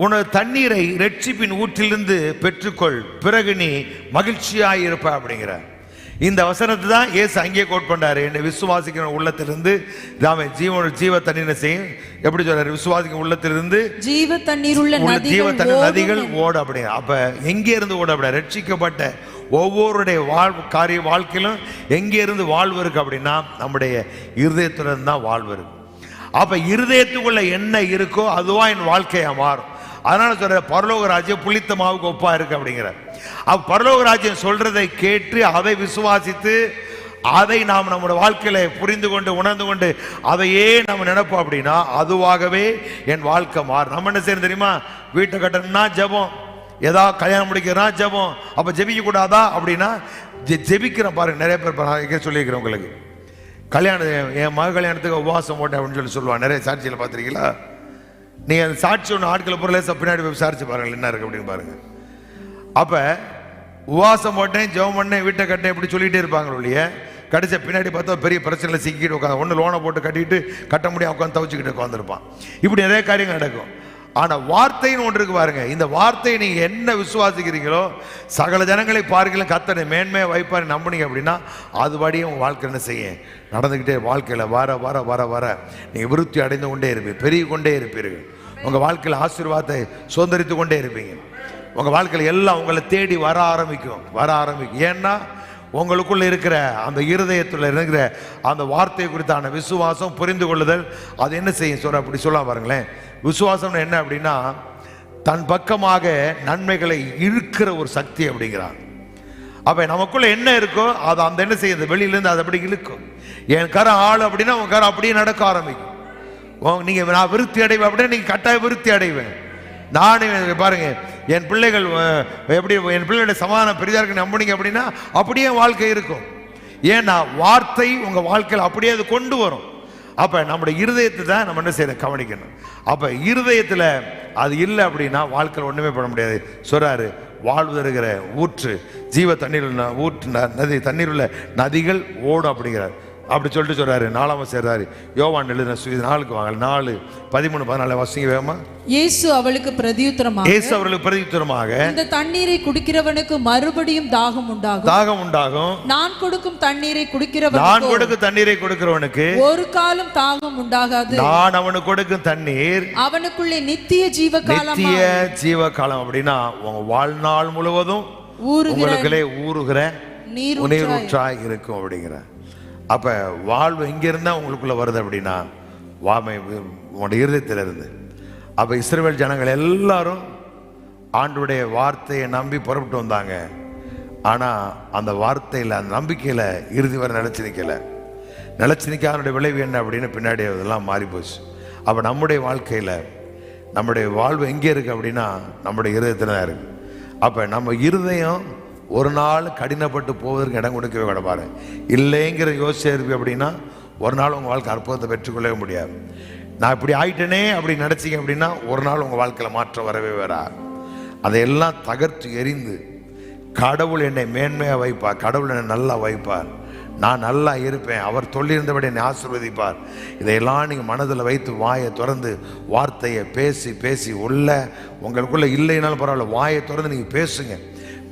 A: உனது தண்ணீரை இரட்சிப்பின் ஊற்றிலிருந்து பெற்றுக்கொள், பிறகு நீ மகிழ்ச்சியாய் இருப்ப அப்படிங்கிற. இந்த வசனத்தை தான் இயேசு அங்கே கோட் பண்றாரு. என்னை விசுவாசிக்கிற உள்ளத்திலிருந்து ஜீவ தண்ணீரை செய்யும். எப்படி சொல்றாரு? விசுவாசிக்கிற உள்ளத்திலிருந்து ஜீவ தண்ணீர் நதிகள் ஓட அப்படிங்க. அப்ப எங்கே இருந்து ஓட அப்படின்னா, ரட்சிக்கப்பட்ட ஒவ்வொருடைய வாழ்க்கையிலும் எங்கே இருந்து வாழ்வு இருக்கு அப்படின்னா, நம்முடைய இருதயத்துடன் தான் வாழ்வு இருக்கு. அப்ப இருதயத்துக்குள்ள என்ன இருக்கோ அதுவா என் வாழ்க்கையா மாறும். அதனால சொல்ற பரலோக ராஜ்யம் புளித்த மாவுக்கு ஒப்பா இருக்கு அப்படிங்கிற. அப்ப பரலோக ராஜ்யம் சொல்றதை கேட்டு அதை விசுவாசித்து அதை நாம் நம்முடைய வாழ்க்கையில புரிந்து கொண்டு உணர்ந்து கொண்டு அதையே நம்ம நினைப்போம் அப்படின்னா அதுவாகவே என் வாழ்க்கை மாறும். நம்ம என்ன செய்யணும் தெரியுமா? வீட்டை கட்டணும்னா ஜெபம், ஏதாவது கல்யாணம் முடிக்கிறா ஜெபம். அப்ப ஜெபிக்க கூடாதா அப்படின்னா ஜெபிக்கிறேன் பாருங்க. நிறைய பேர் சொல்லியிருக்கிறேன் உங்களுக்கு. கல்யாணம் என் மக கல்யாணத்துக்கு உபவாசம் போட்டேன் அப்படின்னு சொல்லுவாங்க. நிறைய சாட்சியில் பார்த்துருக்கீங்களா? நீங்க அந்த சாட்சி ஒன்று ஆட்களை பொருளை பின்னாடி போய் விசாரிச்சு பாருங்க என்ன இருக்கு அப்படின்னு பாருங்க. அப்ப உபவாசம் போட்டேன், ஜெபம் பண்ணேன், வீட்டை கட்டேன் இப்படி சொல்லிட்டே இருப்பாங்க இல்லையே. கடைசி பின்னாடி பார்த்தா பெரிய பிரச்சனைல சிக்கிட்டு உட்காந்து ஒன்று லோனை போட்டு கட்டிட்டு கட்ட முடியாது உட்காந்து தவச்சுக்கிட்டு உட்காந்துருப்பான். இப்படி நிறைய காரியங்கள் நடக்கும். ஆனா வார்த்தைன்னு ஒன்று இருக்கு பாருங்க. இந்த வார்த்தையை நீங்க என்ன விசுவாசிக்கிறீங்களோ சகல ஜனங்களை பார்க்கலாம் கர்த்தரை மேன்மையை வைப்பாரு நம்பினீங்க அப்படின்னா அதுபடியும் உங்க வாழ்க்கை என்ன செய்ய நடந்துகிட்டே வாழ்க்கையில வர வர வர வர நீங்க விருத்தி அடைந்து கொண்டே இருப்பீங்க, பெருகி கொண்டே இருப்பீர்கள். உங்க வாழ்க்கையில ஆசீர்வாதத்தை சுதந்திரித்து கொண்டே இருப்பீங்க. உங்க வாழ்க்கையில எல்லாம் உங்களை தேடி வர ஆரம்பிக்கும். ஏன்னா உங்களுக்குள்ள இருக்கிற அந்த இருதயத்தில் இருக்கிற அந்த வார்த்தை குறித்தான விசுவாசம், புரிந்து கொள்ளுதல், அது என்ன செய்யும் அப்படி சொல்ல பாருங்களேன். விசுவாசம் என்ன அப்படின்னா தன் பக்கமாக நன்மைகளை இழுக்கிற ஒரு சக்தி அப்படிங்கிறான். அப்ப நமக்குள்ள என்ன இருக்கோ அது அந்த என்ன செய்யுது வெளியிலேருந்து அதை அப்படி இழுக்கும். என் கரம் ஆள் அப்படின்னா உங்க கரம் அப்படியே நடக்க ஆரம்பிக்கும். நீங்க நான் விருத்தி அடைவேன் அப்படின்னா நீங்க கட்டாய விருத்தி அடைவேன். நானே பாருங்க என் பிள்ளைகள் எப்படி என் பிள்ளைகளுடைய சமாதானம் பெரிதா இருக்கு நம்பினீங்க அப்படின்னா அப்படியே வாழ்க்கை இருக்கும். ஏன்னா வார்த்தை உங்க வாழ்க்கையில் அப்படியே அது கொண்டு வரும். அப்ப நம்முடைய இருதயத்தை தான் நம்ம என்ன செய்யணும் கவனிக்கணும். அப்ப இருதயத்துல அது இல்லை அப்படின்னா வாழ்க்கையில் ஒண்ணுமே பண்ண முடியாது. சொல்றாரு வாழ்வு தருகிற ஊற்று ஜீவ தண்ணீர் நதி தண்ணீர் உள்ள நதிகள் ஓடும் அப்படிங்கிறார். அப்படி சொல்லிட்டு சொல்றாரு. 4ஆம் சேர்றாரு யோவான் எழுதின 4க்கு வாங்க 4:13-14 வாசிங்க வேகமா.
B: இயேசு அவளுக்கு பிரதியுத்தரமாக இந்த தண்ணீரை குடிக்கிறவனுக்கு மறுபடியும் தாகம் உண்டாகும். நான் கொடுக்கும் தண்ணீரை குடிக்கிறவனுக்கு ஒரு காலம் தாகம் உண்டாகாது.
A: நான் அவனுக்கு கொடுக்கும் தண்ணீர்
B: அவனுக்குள்ளே நித்திய ஜீவகாலம்.
A: அப்படின்னா உங்க வாழ்நாள் முழுவதும் உங்களுக்குள்ளே ஊறுகிற நீரூற்றாய் இருக்கும் அப்படிங்கிற. அப்ப வாழ்வு எங்க இருந்தா உங்களுக்குள்ள வருது அப்படின்னா உங்களுடைய இருதயத்தில் இருந்து. அப்ப இஸ்ரவேல் ஜனங்கள் எல்லாரும் ஆண்டவருடைய வார்த்தையை நம்பி புறப்பட்டு வந்தாங்க. ஆனா அந்த வார்த்தையில அந்த நம்பிக்கையில இறுதி வரை நிலைச்சு நிற்காதனுடைய விளைவு என்ன அப்படின்னு பின்னாடி அதெல்லாம் மாறி போச்சு. அப்ப நம்முடைய வாழ்க்கையில நம்முடைய வாழ்வு எங்கே இருக்கு அப்படின்னா நம்முடைய இருதயத்துல தான் இருக்கு. அப்ப நம்ம இருதயம் ஒரு நாள் கடினப்பட்டு போவதற்கு இடம் கொடுக்கவே கூட பாரு. இல்லைங்கிற யோசிச்சு அப்படின்னா ஒரு நாள் உங்கள் வாழ்க்கை அற்புதத்தை பெற்றுக்கொள்ளவே முடியாது. நான் இப்படி ஆயிட்டேனே அப்படி நினச்சிங்க அப்படின்னா ஒரு நாள் உங்கள் வாழ்க்கையில் மாற்றம் வரவே வராது. அதையெல்லாம் தகர்த்து எறிந்து கடவுள் என்னை மேன்மையாக வைப்பார், கடவுள் என்னை நல்லா வைப்பார், நான் நல்லா இருப்பேன், அவர் சொல்லியிருந்தபடி என்னை ஆசீர்வதிப்பார். இதையெல்லாம் நீங்கள் மனதில் வைத்து வாயை திறந்து வார்த்தையை பேசி பேசி உள்ள உங்களுக்குள்ளே இல்லைனாலும் பரவாயில்ல, வாயை திறந்து நீங்கள் பேசுங்க.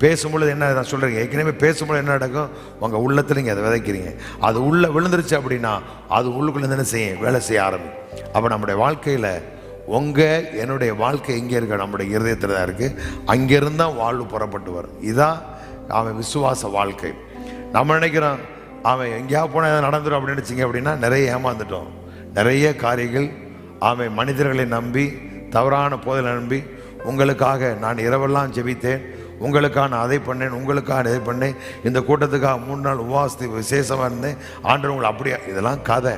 A: பேசும்பொழுது என்ன நான் சொல்கிறேன், ஏற்கனவே பேசும்பொழுது என்ன நடக்கும், உங்கள் உள்ளத்தில் நீங்கள் அதை விதைக்கிறீங்க. அது உள்ளே விழுந்துருச்சு அப்படின்னா அது உள்ளுக்குள்ளே என்ன செய்யும், வேலை செய்ய ஆரம்பிக்கும். அப்போ நம்முடைய வாழ்க்கையில் என்னுடைய வாழ்க்கை எங்கே இருக்க, நம்முடைய இருதயத்தில் தான் இருக்குது. அங்கேருந்து தான் வாழ்வு புறப்பட்டு வரும். இதுதான் அவன் விசுவாச வாழ்க்கை. நம்ம நினைக்கிறோம் அவன் எங்கேயா போனால் எதாவது நடந்துடும் அப்படின்னு நினச்சிங்க அப்படின்னா நிறைய ஏமாந்துட்டோம். நிறைய காரியங்கள் அவன் மனிதர்களை நம்பி, தவறான போதலை நம்பி, உங்களுக்காக நான் இரவெல்லாம் ஜெபித்தேன், உங்களுக்காக நான் அதை பண்ணேன், உங்களுக்காக இதை பண்ணேன், இந்த கூட்டத்துக்காக 3 நாள் உபவாசத்து விசேஷமாக இருந்தேன், ஆண்டவர் உங்களை அப்படியே, இதெல்லாம் கதை.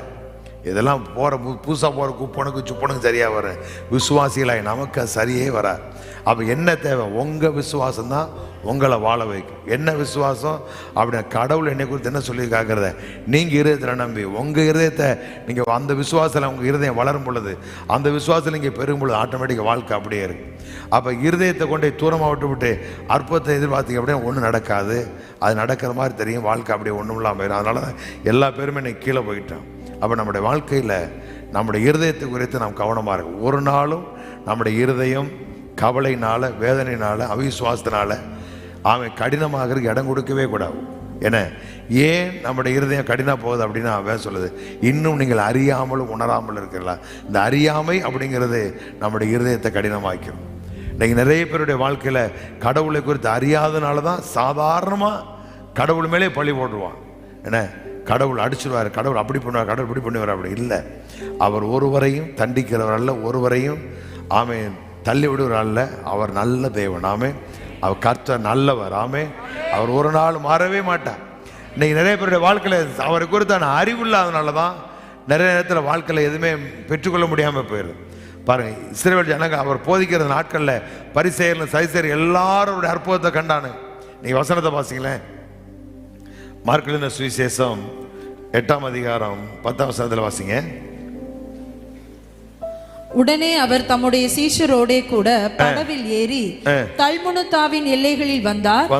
A: இதெல்லாம் போகிற புதுசாக போகிற குப்பனுக்கு சுப்பனுக்கு சரியாக வர விசுவாசிகளாய் நமக்கு அது சரியே வராது. அப்போ என்ன தேவை, உங்கள் விசுவாசம் தான் உங்களை வாழ வைக்கும். என்ன விசுவாசம் அப்படின்னா, கடவுள் என்னை குறித்து என்ன சொல்லி காக்கிறத நீங்கள் இருதயத்தில் நம்பி உங்கள் இருதயத்தை நீங்கள் அந்த விசுவாசத்தில் உங்கள் இருதயம் வளரும் பொழுது, அந்த விசுவாசத்தில் நீங்கள் பெருகும் பொழுது ஆட்டோமேட்டிக்காக வாழ்க்கை அப்படியே இருக்குது. அப்போ இருதயத்தை கொண்டு தூரமாக விட்டு அற்புதத்தை எதிர்பார்த்தீங்க அப்படின்னா ஒன்றும் நடக்காது. அது நடக்கிற மாதிரி தெரியும், வாழ்க்கை அப்படியே ஒன்றும் இல்லாமல் போயிடும். அதனால தான் எல்லா பேருமே இன்னைக்கு கீழே போயிட்டோம். அப்போ நம்முடைய வாழ்க்கையில் நம்முடைய இருதயத்தை குறித்து நாம் கவனமாக இருக்கும். ஒரு நாளும் நம்முடைய இருதயம் கவலையினால், வேதனையினால், அவிசுவாசத்தினால அவன் கடினமாகிறதுக்கு இடம் கொடுக்கவே கூடாது. ஏன்னா ஏன் நம்முடைய இருதயம் கடினமாக போகுது அப்படின்னா, அவன் சொல்லுது, இன்னும் நீங்கள் அறியாமலும் உணராமல் இருக்கலாம். இந்த அறியாமை அப்படிங்கிறது நம்முடைய இருதயத்தை கடினமாக்கும். இன்றைக்கி நிறைய பேருடைய வாழ்க்கையில் கடவுளை குறித்து அறியாதனால தான் சாதாரணமாக கடவுள் மேலே பழி போடுவான். ஏன்னா கடவுள் அடிச்சிடுவார், கடவுள் அப்படி பண்ணுவார், கடவுள் இப்படி பண்ணுவார். அப்படி இல்லை. அவர் ஒருவரையும் தண்டிக்கிறவர் அல்ல, ஒருவரையும் ஆமென் தள்ளி விடுவார் அல்ல. அவர் நல்ல தேவன். ஆமென். அவர் கர்த்தர் நல்லவர். ஆமென். அவர் ஒரு நாள் மாறவே மாட்டார். இன்னைக்கு நிறைய பேருடைய வாழ்க்கையில் அவரை குறித்தான அறிவு இல்லாதனால தான் நிறைய நேரத்தில் வாழ்க்கையில் எதுவுமே பெற்றுக்கொள்ள முடியாமல் போயிடுது. பாருங்கள், இஸ்ரவேல் ஜனங்க அவர் போதிக்கிற நாட்களில் பரிசேயர்கள் சதுசேயர்கள் எல்லாரோட அற்புதத்தை கண்டானு. நீங்கள் வசனத்தை வாசிங்களேன். மார்க் எழுதின சுவிசேஷம் 8ஆம் அதிகாரம் 10ஆம் வசனத்தில் வாசிங்க.
B: உடனே அவர் தம்முடைய சீஷரோடே கூட படவில் ஏறி தல்முனத்தாவின் எல்லைகளில் வந்தார்.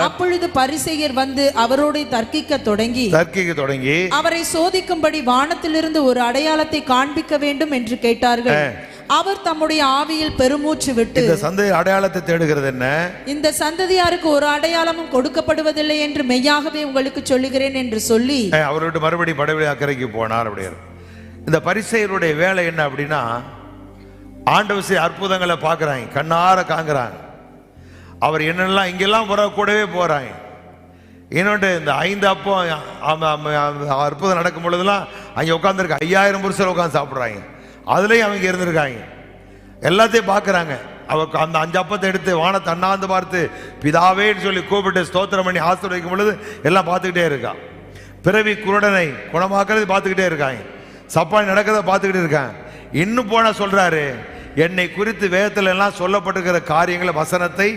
B: அப்பொழுது பரிசேயர் வந்து அவரோடு தர்க்கிக்க தொடங்கி அவரை சோதிக்கும்படி வானத்திலிருந்து ஒரு அடையாளத்தை காண்பிக்க வேண்டும் என்று கேட்டார்கள். அவர் தம்முடைய ஆவியில் பெருமூச்சு விட்டு,
A: இந்த சந்ததி அடையாளத்தை தேடுகிறது என்ன,
B: இந்த சந்ததியாருக்கு ஒரு அடையாளமும் கொடுக்கப்படுவதில்லை என்று மெய்யாகவே உங்களுக்கு சொல்லுகிறேன் என்று சொல்லி
A: அவரோட மறுபடி படவில் அக்கறைக்கு போனார். அப்படியே இந்த பரிசேயருடைய வேலை என்ன அப்படின்னா, ஆண்டவர் செய்ய அற்புதங்களை பார்க்குறாங்க, கண்ணார காண்கிறாங்க. அவர் என்னெல்லாம் இங்கெல்லாம் கூடவே போகிறாங்க. இன்னொன்று, இந்த 5 அப்போ அற்புதம் நடக்கும் பொழுதுலாம் அங்கே உட்காந்துருக்க 5000 புருஷர் உட்காந்து சாப்பிட்றாங்க. அதுலேயும் அவங்க இருந்திருக்காங்க. எல்லாத்தையும் பார்க்குறாங்க. அவர் அந்த 5 அப்பத்தை எடுத்து வானத்தை அண்ணாந்து பார்த்து பிதாவேன்னு சொல்லி கூப்பிட்டு ஸ்தோத்திரம் பண்ணி ஆசீர்வதிக்கும் பொழுது எல்லாம் பார்த்துக்கிட்டே இருக்கான். பிறவி குருடனை குணமாக்குறது பார்த்துக்கிட்டே இருக்காங்க. சப்பானி நடக்கிறத பார்த்துக்கிட்டே இருக்காங்க. இன்னும் போனால் சொல்கிறாரு, என்னை குறித்து வேதத்தில் எல்லாம் சொல்லப்பட்டிருக்கிற காரியங்களை, வசனத்தை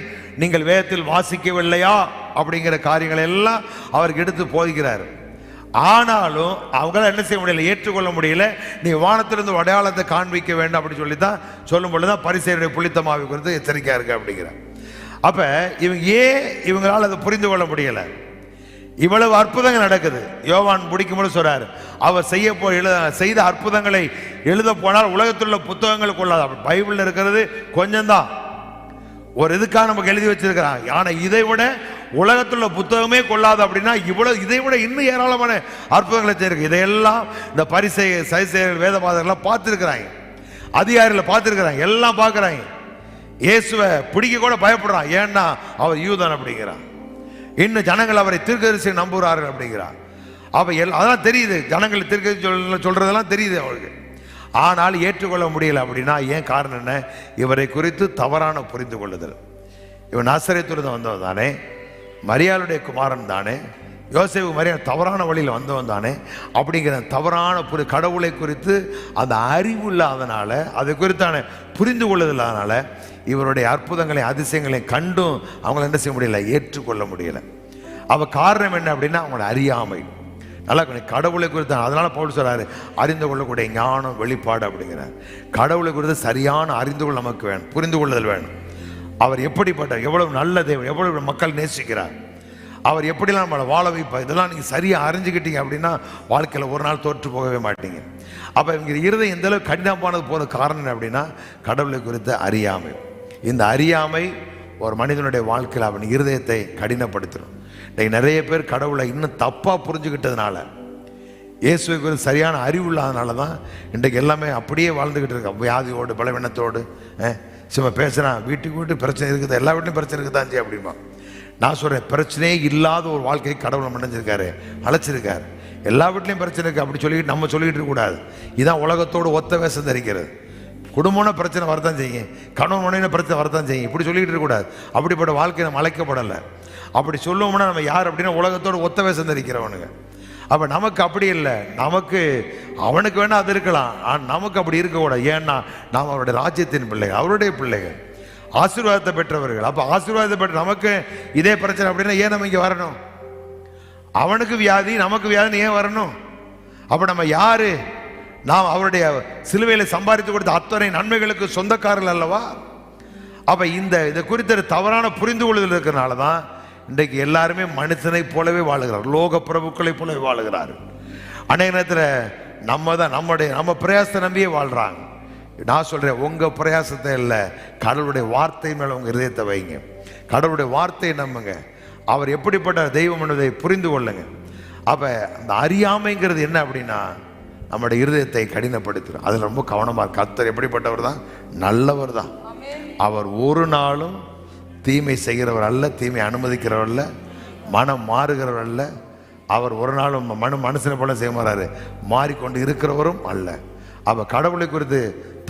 A: நீங்கள் வேதத்தில் வாசிக்கவில்லையா அப்படிங்கிற காரியங்களை எல்லாம் அவருக்கு எடுத்து போதிக்கிறார். ஆனாலும் அவங்களால என்ன செய்ய முடியல, ஏற்றுக்கொள்ள முடியல. நீ வானத்திலிருந்து அடையாளத்தை காண்பிக்க வேண்டும் அப்படின்னு சொல்லி தான் சொல்லும் பொழுதுதான் பரிசேயருடைய புளித்தமாவை குறித்து எச்சரிக்கையா இருக்கு அப்படிங்கிற. அப்ப இவங்களால் அதை புரிந்து கொள்ள முடியல. இவ்வளவு அற்புதங்கள் நடக்குது. யோவான் முடிக்கும்போது சொல்றாரு, அவர் செய்த அற்புதங்களை எழுத போனால் உலகத்தில் உள்ள புத்தகங்கள் கொள்ளாது. பைபிள் இருக்கிறது கொஞ்சம்தான், ஒரு இதுக்காக நமக்கு எழுதி வச்சிருக்கிறாங்க. ஆனா இதை விட உலகத்தில் உள்ள புத்தகமே கொள்ளாது. அப்படின்னா இதை விட இன்னும் ஏராளமான அற்புதங்களை செய்யிருக்கு. இதையெல்லாம் இந்த பரிசேயர் சதுசேயர் வேதபாதகர்லாம் பார்த்துருக்கிறாங்க, அதிகாரிகள் பார்த்துருக்கிறாங்க, எல்லாம் பார்க்குறாங்க. இயேசுவை பிடிக்க கூட பயப்படுறான். ஏன்னா அவர் யூதன் அப்படிங்கிறான். இன்னும் ஜனங்கள் அவரை தீர்க்கதரிசி நம்புகிறார்கள் அப்படிங்கிறார். அப்ப அதெல்லாம் தெரியுது, ஜனங்கள் தீர்க்கதரிசி சொல்றதெல்லாம் தெரியுது அவருக்கு. ஆனால் ஏற்றுக்கொள்ள முடியல. அப்படின்னா ஏன் காரணம் என்ன, இவரை குறித்து தவறான புரிந்து கொள்ளுதல். இவன் நாசரேத்திலிருந்து வந்தவன் தானே, மரியாளுடைய குமாரன் தானே, யோசேப்பு மரியா தவறான வழியில் வந்தவன் தானே அப்படிங்கிற தவறான கடவுளை குறித்து அந்த அறிவு இல்லாதனால, அதை குறித்தான புரிந்து கொள்ளுதலாதனால இவருடைய அற்புதங்களை அதிசயங்களை கண்டும் அவங்கள என்ன செய்ய முடியல, ஏற்றுக்கொள்ள முடியல. அவ காரணம் என்ன அப்படின்னா அவங்கள அறியாமை. நல்லா கடவுளை குறித்து, அதனால பவுல் சொல்றாரு, அறிந்து கொள்ளக்கூடிய ஞானம் வெளிப்பாடு அப்படிங்கிறார். கடவுளை குறித்து சரியான அறிந்து கொள்ள நமக்கு வேணும், புரிந்து கொள்ளுதல் வேணும். அவர் எப்படிப்பட்ட, எவ்வளவு நல்ல தேவன், எவ்வளவு மக்கள் நேசிக்கிறார். அவர் எப்படிலாம் நம்மளை வாழ வைப்பார், இதெல்லாம் நீங்கள் சரியாக அறிஞ்சுக்கிட்டீங்க அப்படின்னா வாழ்க்கையில் ஒரு நாள் தோற்று போகவே மாட்டீங்க. அப்போ இவங்க இருதயம் எந்த அளவுக்கு கடினமானது போகிற காரணம் என்ன அப்படின்னா கடவுளை குறித்த அறியாமை. இந்த அறியாமை ஒரு மனிதனுடைய வாழ்க்கையில் அவன் இருதயத்தை கடினப்படுத்திடும். இன்றைக்கு நிறைய பேர் கடவுளை இன்னும் தப்பாக புரிஞ்சுக்கிட்டதுனால, இயேசுவை குறித்து சரியான அறிவு இல்லாதனால தான் இன்றைக்கு எல்லாமே அப்படியே வாழ்ந்துக்கிட்டு இருக்கோம். வியாதியோடு பலவீனத்தோடு சும்மா பேசுகிறான், வீட்டுக்கு பிரச்சனை இருக்குது, எல்லா வீட்லையும் பிரச்சனை இருக்குதான் ஜி அப்படிமா. நான் சொல்கிறேன், பிரச்சனையே இல்லாத ஒரு வாழ்க்கை கடவுளை மன்னிச்சிருக்காரு, அழைச்சிருக்காரு. எல்லா வீட்லையும் பிரச்சனை இருக்குது அப்படி சொல்லிக்கிட்டு நம்ம சொல்லிக்கிட்டு இருக்கக்கூடாது. இதுதான் உலகத்தோடு ஒத்த வேஷம் தரிக்கிறது. குடும்பம்னா பிரச்சனை வரத்தான் செய்யும், கணவன் மனைவின பிரச்சனை வரத்தான் செய்யும், இப்படி சொல்லிக்கிட்டு இருக்கக்கூடாது. அப்படிப்பட்ட வாழ்க்கை நம்ம அழைக்கப்படலை. அப்படி சொல்லுவோம்னா நம்ம யார் அப்படின்னா உலகத்தோடு ஒத்த வேஷம் தரிக்கிறவனுங்க. அப்போ நமக்கு அப்படி இல்லை, நமக்கு அவனுக்கு வேணால் அது இருக்கலாம், ஆனால் நமக்கு அப்படி இருக்கக்கூடாது. ஏன்னா நாம் அவருடைய ராஜ்யத்தின் பிள்ளைகள், அவருடைய பிள்ளைகள், ஆசீர்வாதத்தை பெற்றவர்கள். அப்போ ஆசீர்வாதத்தை பெற்ற நமக்கு இதே பிரச்சனை அப்படின்னா ஏன் நம்ம இங்கே வரணும்? அவனுக்கு வியாதி நமக்கு வியாதி ஏன் வரணும்? அப்போ நம்ம யாரு? நாம் அவருடைய சிலுவையில் சம்பாதித்து கொடுத்த அத்தனை நன்மைகளுக்கு சொந்தக்காரர்கள் அல்லவா? அப்போ இதை குறித்த தவறான புரிந்து கொள்ளுதல் இருக்கிறனால தான் இன்றைக்கு எல்லாருமே மனுஷனை போலவே வாழுகிறார், லோக பிரபுக்களை போலவே வாழுகிறார். அநேக நேரத்தில் நம்ம பிரயாசத்தை நம்பியே வாழ்றாங்க. நான் சொல்றேன், உங்க பிரயாசத்தை இல்லை, கடவுளுடைய வார்த்தை மேல உங்க இதயத்தை வைங்க, கடவுளுடைய வார்த்தையை நம்புங்க, அவர் எப்படிப்பட்ட தெய்வம் என்பதை புரிந்து கொள்ளுங்க. அப்ப அந்த அறியாமைங்கிறது என்ன அப்படின்னா நம்முடைய இருதயத்தை கடினப்படுத்தும். அதில் ரொம்ப கவனமா இருக்கு. கர்த்தர் எப்படிப்பட்டவர் தான்? நல்லவர் தான். அவர் ஒரு நாளும் தீமை செய்கிறவர் அல்ல, தீமை அனுமதிக்கிறவர் அல்ல, மனம் மாறுகிறவர் அல்ல. அவர் ஒரு நாளும் மனுஷனை போல செய்ய மாறாரு, மாறிக்கொண்டு இருக்கிறவரும் அல்ல. அவ கடவுளை குறித்து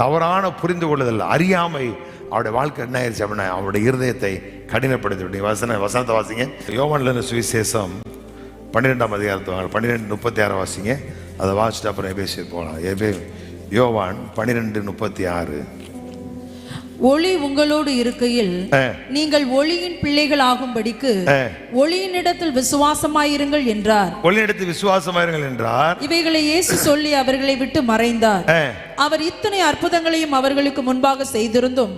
A: தவறான புரிந்து கொள்ளுதல், அறியாமை அவருடைய வாழ்க்கை என்ன ஆயிடுச்சு அப்படின்னா அவருடைய இருதயத்தை கடினப்படுத்தி. வசனத்தை வாசிங்க. யோவான்ல சுவிசேஷம் 12ஆம் அதிகாரத்தை 12:36 வாசிங்க. அதை வாசிட்டு அப்புறம் பேசி போகலாம். யோவான் 12:36.
B: ஒளி உங்களோடு இருக்கையில் நீங்கள் ஒளியின் பிள்ளைகள் ஆகும்படிக்கு ஒளியினிடத்தில் விசுவாசமாயிருங்கள் என்றார்.
A: ஒளியினிடத்தில் விசுவாசமாயிருங்கள் என்றார்.
B: இவைகளை இயேசு சொல்லி அவர்களை விட்டு மறைந்தார். அவர் இத்தனை அற்புதங்களையும் அவர்களுக்கு முன்பாக செய்திருந்தும்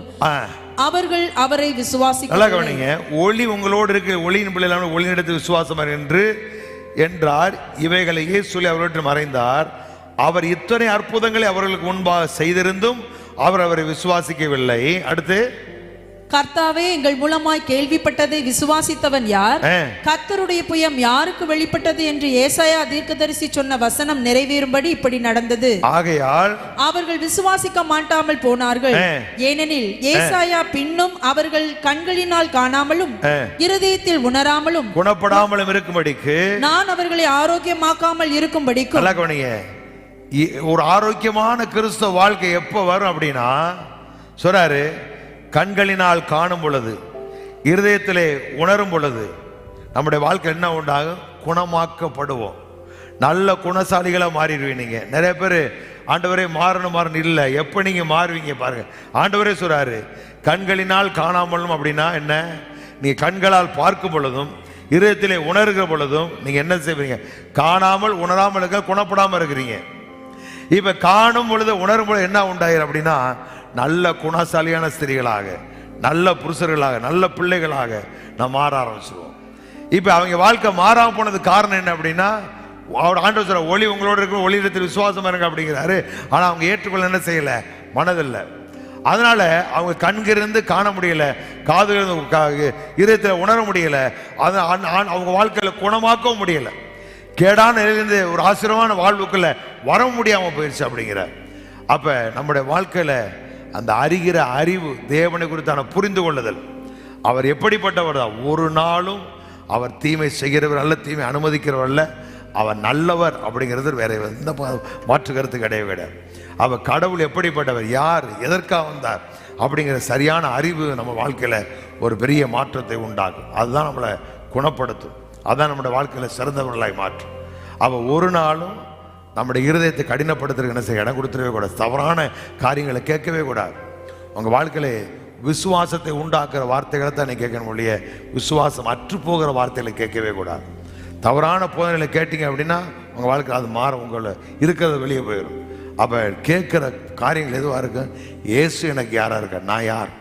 B: அவர்கள் அவரை விசுவாசிக்கவில்லை.
A: ஒளி உங்களோடு இருக்க ஒளியின் பிள்ளைகள் ஒளியினிடத்தில் விசுவாசமார் என்றார். இவைகளை இயேசு சொல்லி அவர்களை மறைந்தார். அவர் இத்தனை அற்புதங்களை அவர்களுக்கு முன்பாக செய்திருந்தும் அவர் அவரை விசுவாசிக்கவில்லை. அடுத்து,
B: கர்த்தாவே எங்கள் மூலமாய் கேள்விப்பட்டதை விசுவாசித்தவன் யார்? கர்த்தருடைய புயம் யாருக்கு வெளிப்பட்டது என்று ஏசாயா தீர்க்கதரிசி சொன்ன வசனம் நிறைவேறும்படி இப்படி நடந்தது.
A: ஆகையால்
B: அவர்கள் விசுவாசிக்க மாட்டாமல் போனார்கள். ஏனெனில் ஏசாயா பின்னும் அவர்கள் கண்களினால் காணாமலும் இருதயத்தில் உணராமலும்
A: குணப்படாமலும் இருக்கும்படிக்கு நான்
B: அவர்களை ஆரோக்கியமாக்காமல் இருக்கும்படிக்கும்.
A: ஒரு ஆரோக்கியமான கிறிஸ்தவ வாழ்க்கை எப்போ வரும் அப்படின்னா சொல்றாரு, கண்களினால் காணும் பொழுது, இருதயத்திலே உணரும் பொழுது நம்முடைய வாழ்க்கை என்ன உண்டாகும்? குணமாக்கப்படுவோம், நல்ல குணசாலிகளாக மாறிடுவீங்க. நீங்க நிறைய பேர் ஆண்டவரே மாறணும் இல்லை, எப்போ நீங்க மாறுவீங்க பாருங்க. ஆண்டவரே சொல்றாரு, கண்களினால் காணாமலும் அப்படின்னா என்ன? நீங்க கண்களால் பார்க்கும் பொழுதும் இருதயத்திலே உணர்கிற பொழுதும் நீங்க என்ன செய்வீங்க? காணாமல் உணராமல் இருக்க, குணப்படாமல் இருக்கிறீங்க. இப்ப காணும் பொழுது உணரும் பொழுது என்ன உண்டாயிரும் அப்படின்னா நல்ல குணசாலியான ஸ்திரீகளாக, நல்ல புருஷர்களாக, நல்ல பிள்ளைகளாக நாம் மாற ஆரம்பிச்சிருவோம். இப்ப அவங்க வாழ்க்கை மாறாம போனது காரணம் என்ன அப்படின்னா அவர் ஆண்டவர் சொல்ற ஒளி உங்களோட இருக்கிற ஒளியிடத்தில் விசுவாசமா இருங்க அப்படிங்கிறாரு. ஆனா அவங்க ஏற்றுக்கொள்ள என்ன செய்யல? மனதில்லை. அதனால அவங்க கண்கிருந்து காண முடியல, காது இருதயத்தில் உணர முடியல, அவங்க வாழ்க்கையில குணமாக்கவும் முடியல, கேடான நிலையிலிருந்து ஒரு ஆசீர்வாதமான வாழ்வுக்குள்ள வர முடியாம போயிடுச்சு அப்படிங்கிற. அப்ப நம்முடைய வாழ்க்கையில அந்த அறிகிற அறிவு, தேவனை குறித்தான புரிந்து கொள்ளுதல், அவர் எப்படிப்பட்டவர் தான்? ஒரு நாளும் அவர் தீமை செய்கிறவர் அல்ல, தீமை அனுமதிக்கிறவர் அல்ல, அவர் நல்லவர் அப்படிங்கிறது வேற எந்த மாற்று கருத்து கிடையவே கிடையாது. அவர் கடவுள் எப்படிப்பட்டவர், யார், எதற்காக வந்தார் அப்படிங்கிற சரியான அறிவு நம்ம வாழ்க்கையில ஒரு பெரிய மாற்றத்தை உண்டாகும். அதுதான் நம்மளை குணப்படுத்தும், அதான் நம்முடைய வாழ்க்கையில சிறந்தவர்களாய் மாற்றும். அவ ஒரு நாளும் நம்முடைய இருதயத்தை கடினப்படுத்துறதுக்கு என்ன செய்ய இடம் கொடுத்துடவே கூடாது. தவறான காரியங்களை கேட்கவே கூடாது. உங்க வாழ்க்கையில விசுவாசத்தை உண்டாக்குற வார்த்தைகளை தான் நீ கேட்கணும் ஒழிய விசுவாசம் அற்று போகிற வார்த்தைகளை கேட்கவே கூடாது. தவறான போதனைகளை கேட்டீங்க அப்படின்னா உங்க வாழ்க்கை அது மாற, உங்களை இருக்கிறத வெளியே போயிடும். அப்ப கேட்கிற காரியங்கள் எதுவா இருக்கு? இயேசு எனக்கு யாரா இருக்க, நான் யார்,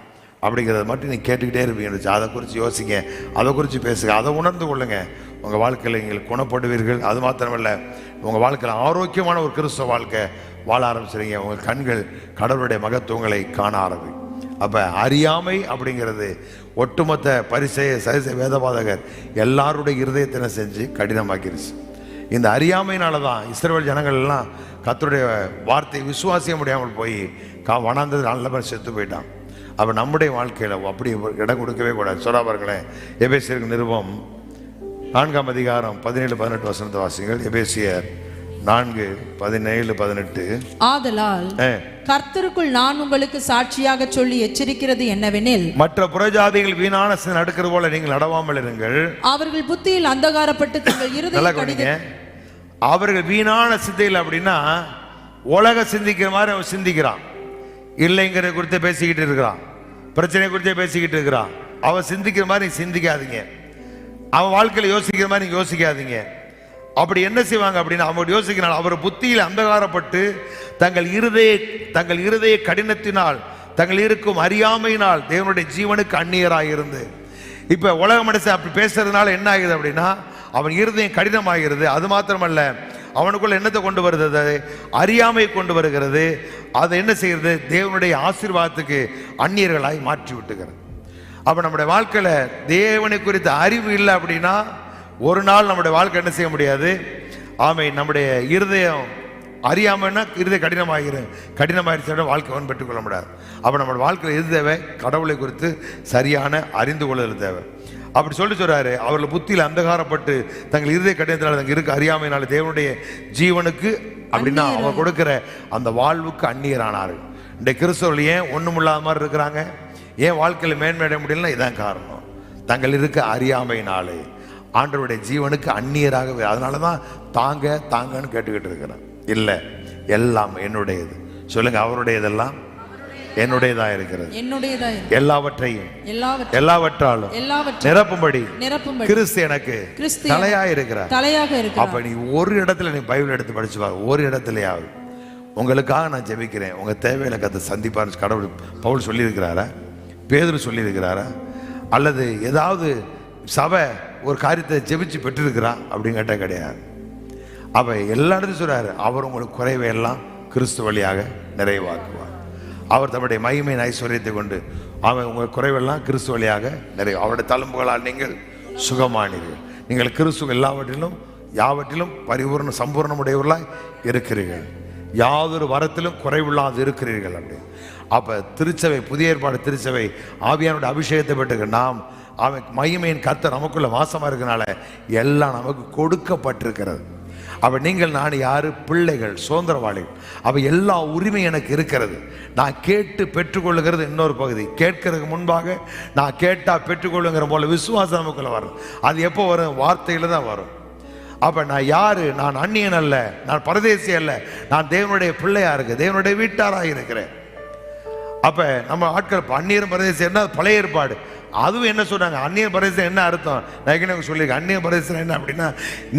A: அப்படிங்கிறத மட்டும் நீங்கள் கேட்டுக்கிட்டே இருப்பீங்க. அதை குறித்து யோசிங்க, அதை குறித்து பேசுங்க, அதை உணர்ந்து கொள்ளுங்க. உங்கள் வாழ்க்கையில் நீங்கள் குணப்படுவீர்கள். அது மாத்திரமல்ல, உங்கள் வாழ்க்கையில் ஆரோக்கியமான ஒரு கிறிஸ்தவ வாழ்க்கை வாழ ஆரம்பிச்சிருங்க. உங்கள் கண்கள் கடவுளுடைய மகத்துவங்களை காண ஆரம்பி. அப்போ அறியாமை அப்படிங்கிறது ஒட்டுமொத்த பரிசேய சரிசை வேதபாதகர் எல்லாருடைய இருதயத்தினை செஞ்சு கடினமாக்கிருச்சு. இந்த அறியாமையினால தான் இஸ்ரவேல் ஜனங்கள் எல்லாம் கர்த்தருடைய வார்த்தையை விசுவாசிக்க முடியாமல் போய் வனாந்தது நல்ல பேர் செத்து போயிட்டான். அப்போ நம்முடைய வாழ்க்கையில் அப்படி இடம் கொடுக்கவே கூடாது. சொல்ல பாருங்களேன், எபேசியருக்கு நிருபம் 4ஆம் அதிகாரம் 17-18 வசனத்தை வாசிங்கள். எபேசியர் 4:17-18.
B: ஆதலால் கர்த்தருக்குள் நான் உங்களுக்கு சாட்சியாக சொல்லி எச்சரிக்கிறது என்னவெனில்,
A: மற்ற புறஜாதிகள் வீணான நடக்கிறது போல நீங்கள் நடவாமல் இருங்கள்.
B: அவர்கள் புத்தியில் அந்தகாரப்பட்டு தங்கள் இருதயம்
A: அவர்கள் வீணான சிந்தையில் அப்படின்னா உலக சிந்திக்கிற மாதிரி அவன் சிந்திக்கிறான். இல்லைங்கிறத குறித்து பேசிக்கிட்டு இருக்கிறான், பிரச்சனை குறித்தே பேசிக்கிட்டு இருக்கிறான். அவன் சிந்திக்கிற மாதிரி சிந்திக்காதீங்க, அவன் வாழ்க்கையில் யோசிக்கிற மாதிரி நீங்க யோசிக்காதீங்க. அப்படி என்ன செய்வாங்க அப்படின்னா, அவங்க யோசிக்கிறாங்க, அவர் புத்தியில் அந்தகாரப்பட்டு தங்கள் இருதய கடினத்தினால், தங்கள் இருக்கும் அறியாமையினால் தேவனுடைய ஜீவனுக்கு அந்நியராக இருந்து. இப்ப உலக மனுஷன் அப்படி பேசுறதுனால என்ன ஆகுது அப்படின்னா, அவன் இருதயம் கடினமாகிறது. அது மாத்திரமல்ல, அவனுக்குள்ள என்னத்தை கொண்டு வருது, அறியாமை கொண்டு வருகிறது. அதை என்ன செய்கிறது, தேவனுடைய ஆசீர்வாதத்துக்கு அந்நியர்களாய் மாற்றி விட்டுகிறது. அப்ப நம்முடைய வாழ்க்கையில தேவனை குறித்த அறிவு இல்லை அப்படின்னா ஒரு நாள் நம்முடைய வாழ்க்கை என்ன செய்ய முடியாது. நம்முடைய இருதயம் அறியாமன்னா இருதயம் கடினமாயிருச்சு, வாழ்க்கை அவன் பெற்றுக்கொள்ள முடியாது. அப்ப நம்மளோட வாழ்க்கையில் எது தேவை, கடவுளை குறித்து சரியான அறிந்து கொள்ளுதல் தேவை. அப்படி சொல்றாரு, அவர்கள் புத்தியில் அந்தகாரப்பட்டு தங்கள் இருதய கடினத்தினால் தங்க இருக்க அறியாமையினால தேவனுடைய ஜீவனுக்கு அப்படின்னா அவங்க கொடுக்கிற அந்த வாழ்வுக்கு அந்நியரானார்கள். இந்த கிறிஸ்தவர்கள் ஏன் ஒண்ணுமில்லாத மாதிரி இருக்கிறாங்க, ஏன் வாழ்க்கையில் மேன்மையடைய முடியலன்னா இதான் காரணம். தங்கள் இருக்க அறியாமையினாலே ஆண்டவருடைய ஜீவனுக்கு அந்நியராக. அதனாலதான் தாங்கன்னு கேட்டுக்கிட்டு இருக்கிறேன். இல்லை, எல்லாம் என்னுடையது. சொல்லுங்க, அவருடையதெல்லாம் என்னுடையதா இருக்கிறது. எல்லாவற்றாலும் நிரப்பும்படி கிறிஸ்து எனக்கு தலையா இருக்கிறார். அப்ப நீ ஒரு இடத்துல நீ பைபிள் எடுத்து படிச்சு பாரு, ஒரு இடத்துலயாவது உங்களுக்காக நான் ஜெபிக்கிறேன், உங்க தேவையில கத்தை சந்திப்பார் கடவுள் பவுல் சொல்லி இருக்கிறாரா, பேதுரு சொல்லி இருக்கிறாரா, அல்லது ஏதாவது சபை ஒரு காரியத்தை ஜெபிச்சு பெற்றிருக்கிறா அப்படின்னு கேட்டா கிடையாது. அப்ப எல்லா இடத்தையும் சொல்றாரு, அவர் உங்களுக்கு குறைவை எல்லாம் கிறிஸ்து வழியாக நிறைவாக்குவார். அவர் தம்முடைய மகிமையின் ஐஸ்வர்யத்தை கொண்டு அவன் உங்கள் குறைவெல்லாம் கிறிஸ்து வழியாக அவருடைய தழும்புகளால் நீங்கள் சுகமானீர்கள். நீங்கள் கிறிஸ்து யாவற்றிலும் பரிபூர்ண சம்பூர்ணமுடையவர்களாய் இருக்கிறீர்கள், யாதொரு வரத்திலும் குறைவில்லாது இருக்கிறீர்கள். அப்படி அப்ப திருச்சபை, புதிய ஏற்பாடு திருச்சபை ஆவியானுடைய அபிஷேகத்தை பெற்று நாம் அவன் மகிமையின் கர்த்தர் நமக்குள்ள வாசமா இருக்கனால எல்லாம் நமக்கு கொடுக்கப்பட்டிருக்கிறது. அப்ப நீங்கள் நான் யாரு, பிள்ளைகள், சுதந்திரவாளிகள். அப்ப எல்லா உரிமை எனக்கு இருக்கிறது. நான் கேட்டு பெற்றுக்கொள்ளுகிறது இன்னொரு பகுதி. கேட்கறதுக்கு முன்பாக நான் கேட்டா பெற்றுக்கொள்ளுங்கிற போல விசுவாசம் நமக்குள்ள வரும். அது எப்போ வரும், வார்த்தையில தான் வரும். அப்ப நான் யாரு, நான் அந்நியன் அல்ல, நான் பரதேசி அல்ல, நான் தேவனுடைய பிள்ளையா இருக்கு, தேவனுடைய வீட்டாராக இருக்கிறேன். அப்ப நம்ம ஆட்கள் அந்நியரும் பரதேசி என்ன, பழைய ஏற்பாடு. அதுவும் என்ன சொன்னாங்க, அந்நிய பரதேசம் என்ன அர்த்தம் நான் சொல்லியிருக்கேன். அந்நிய பரதேசம் என்ன அப்படின்னா,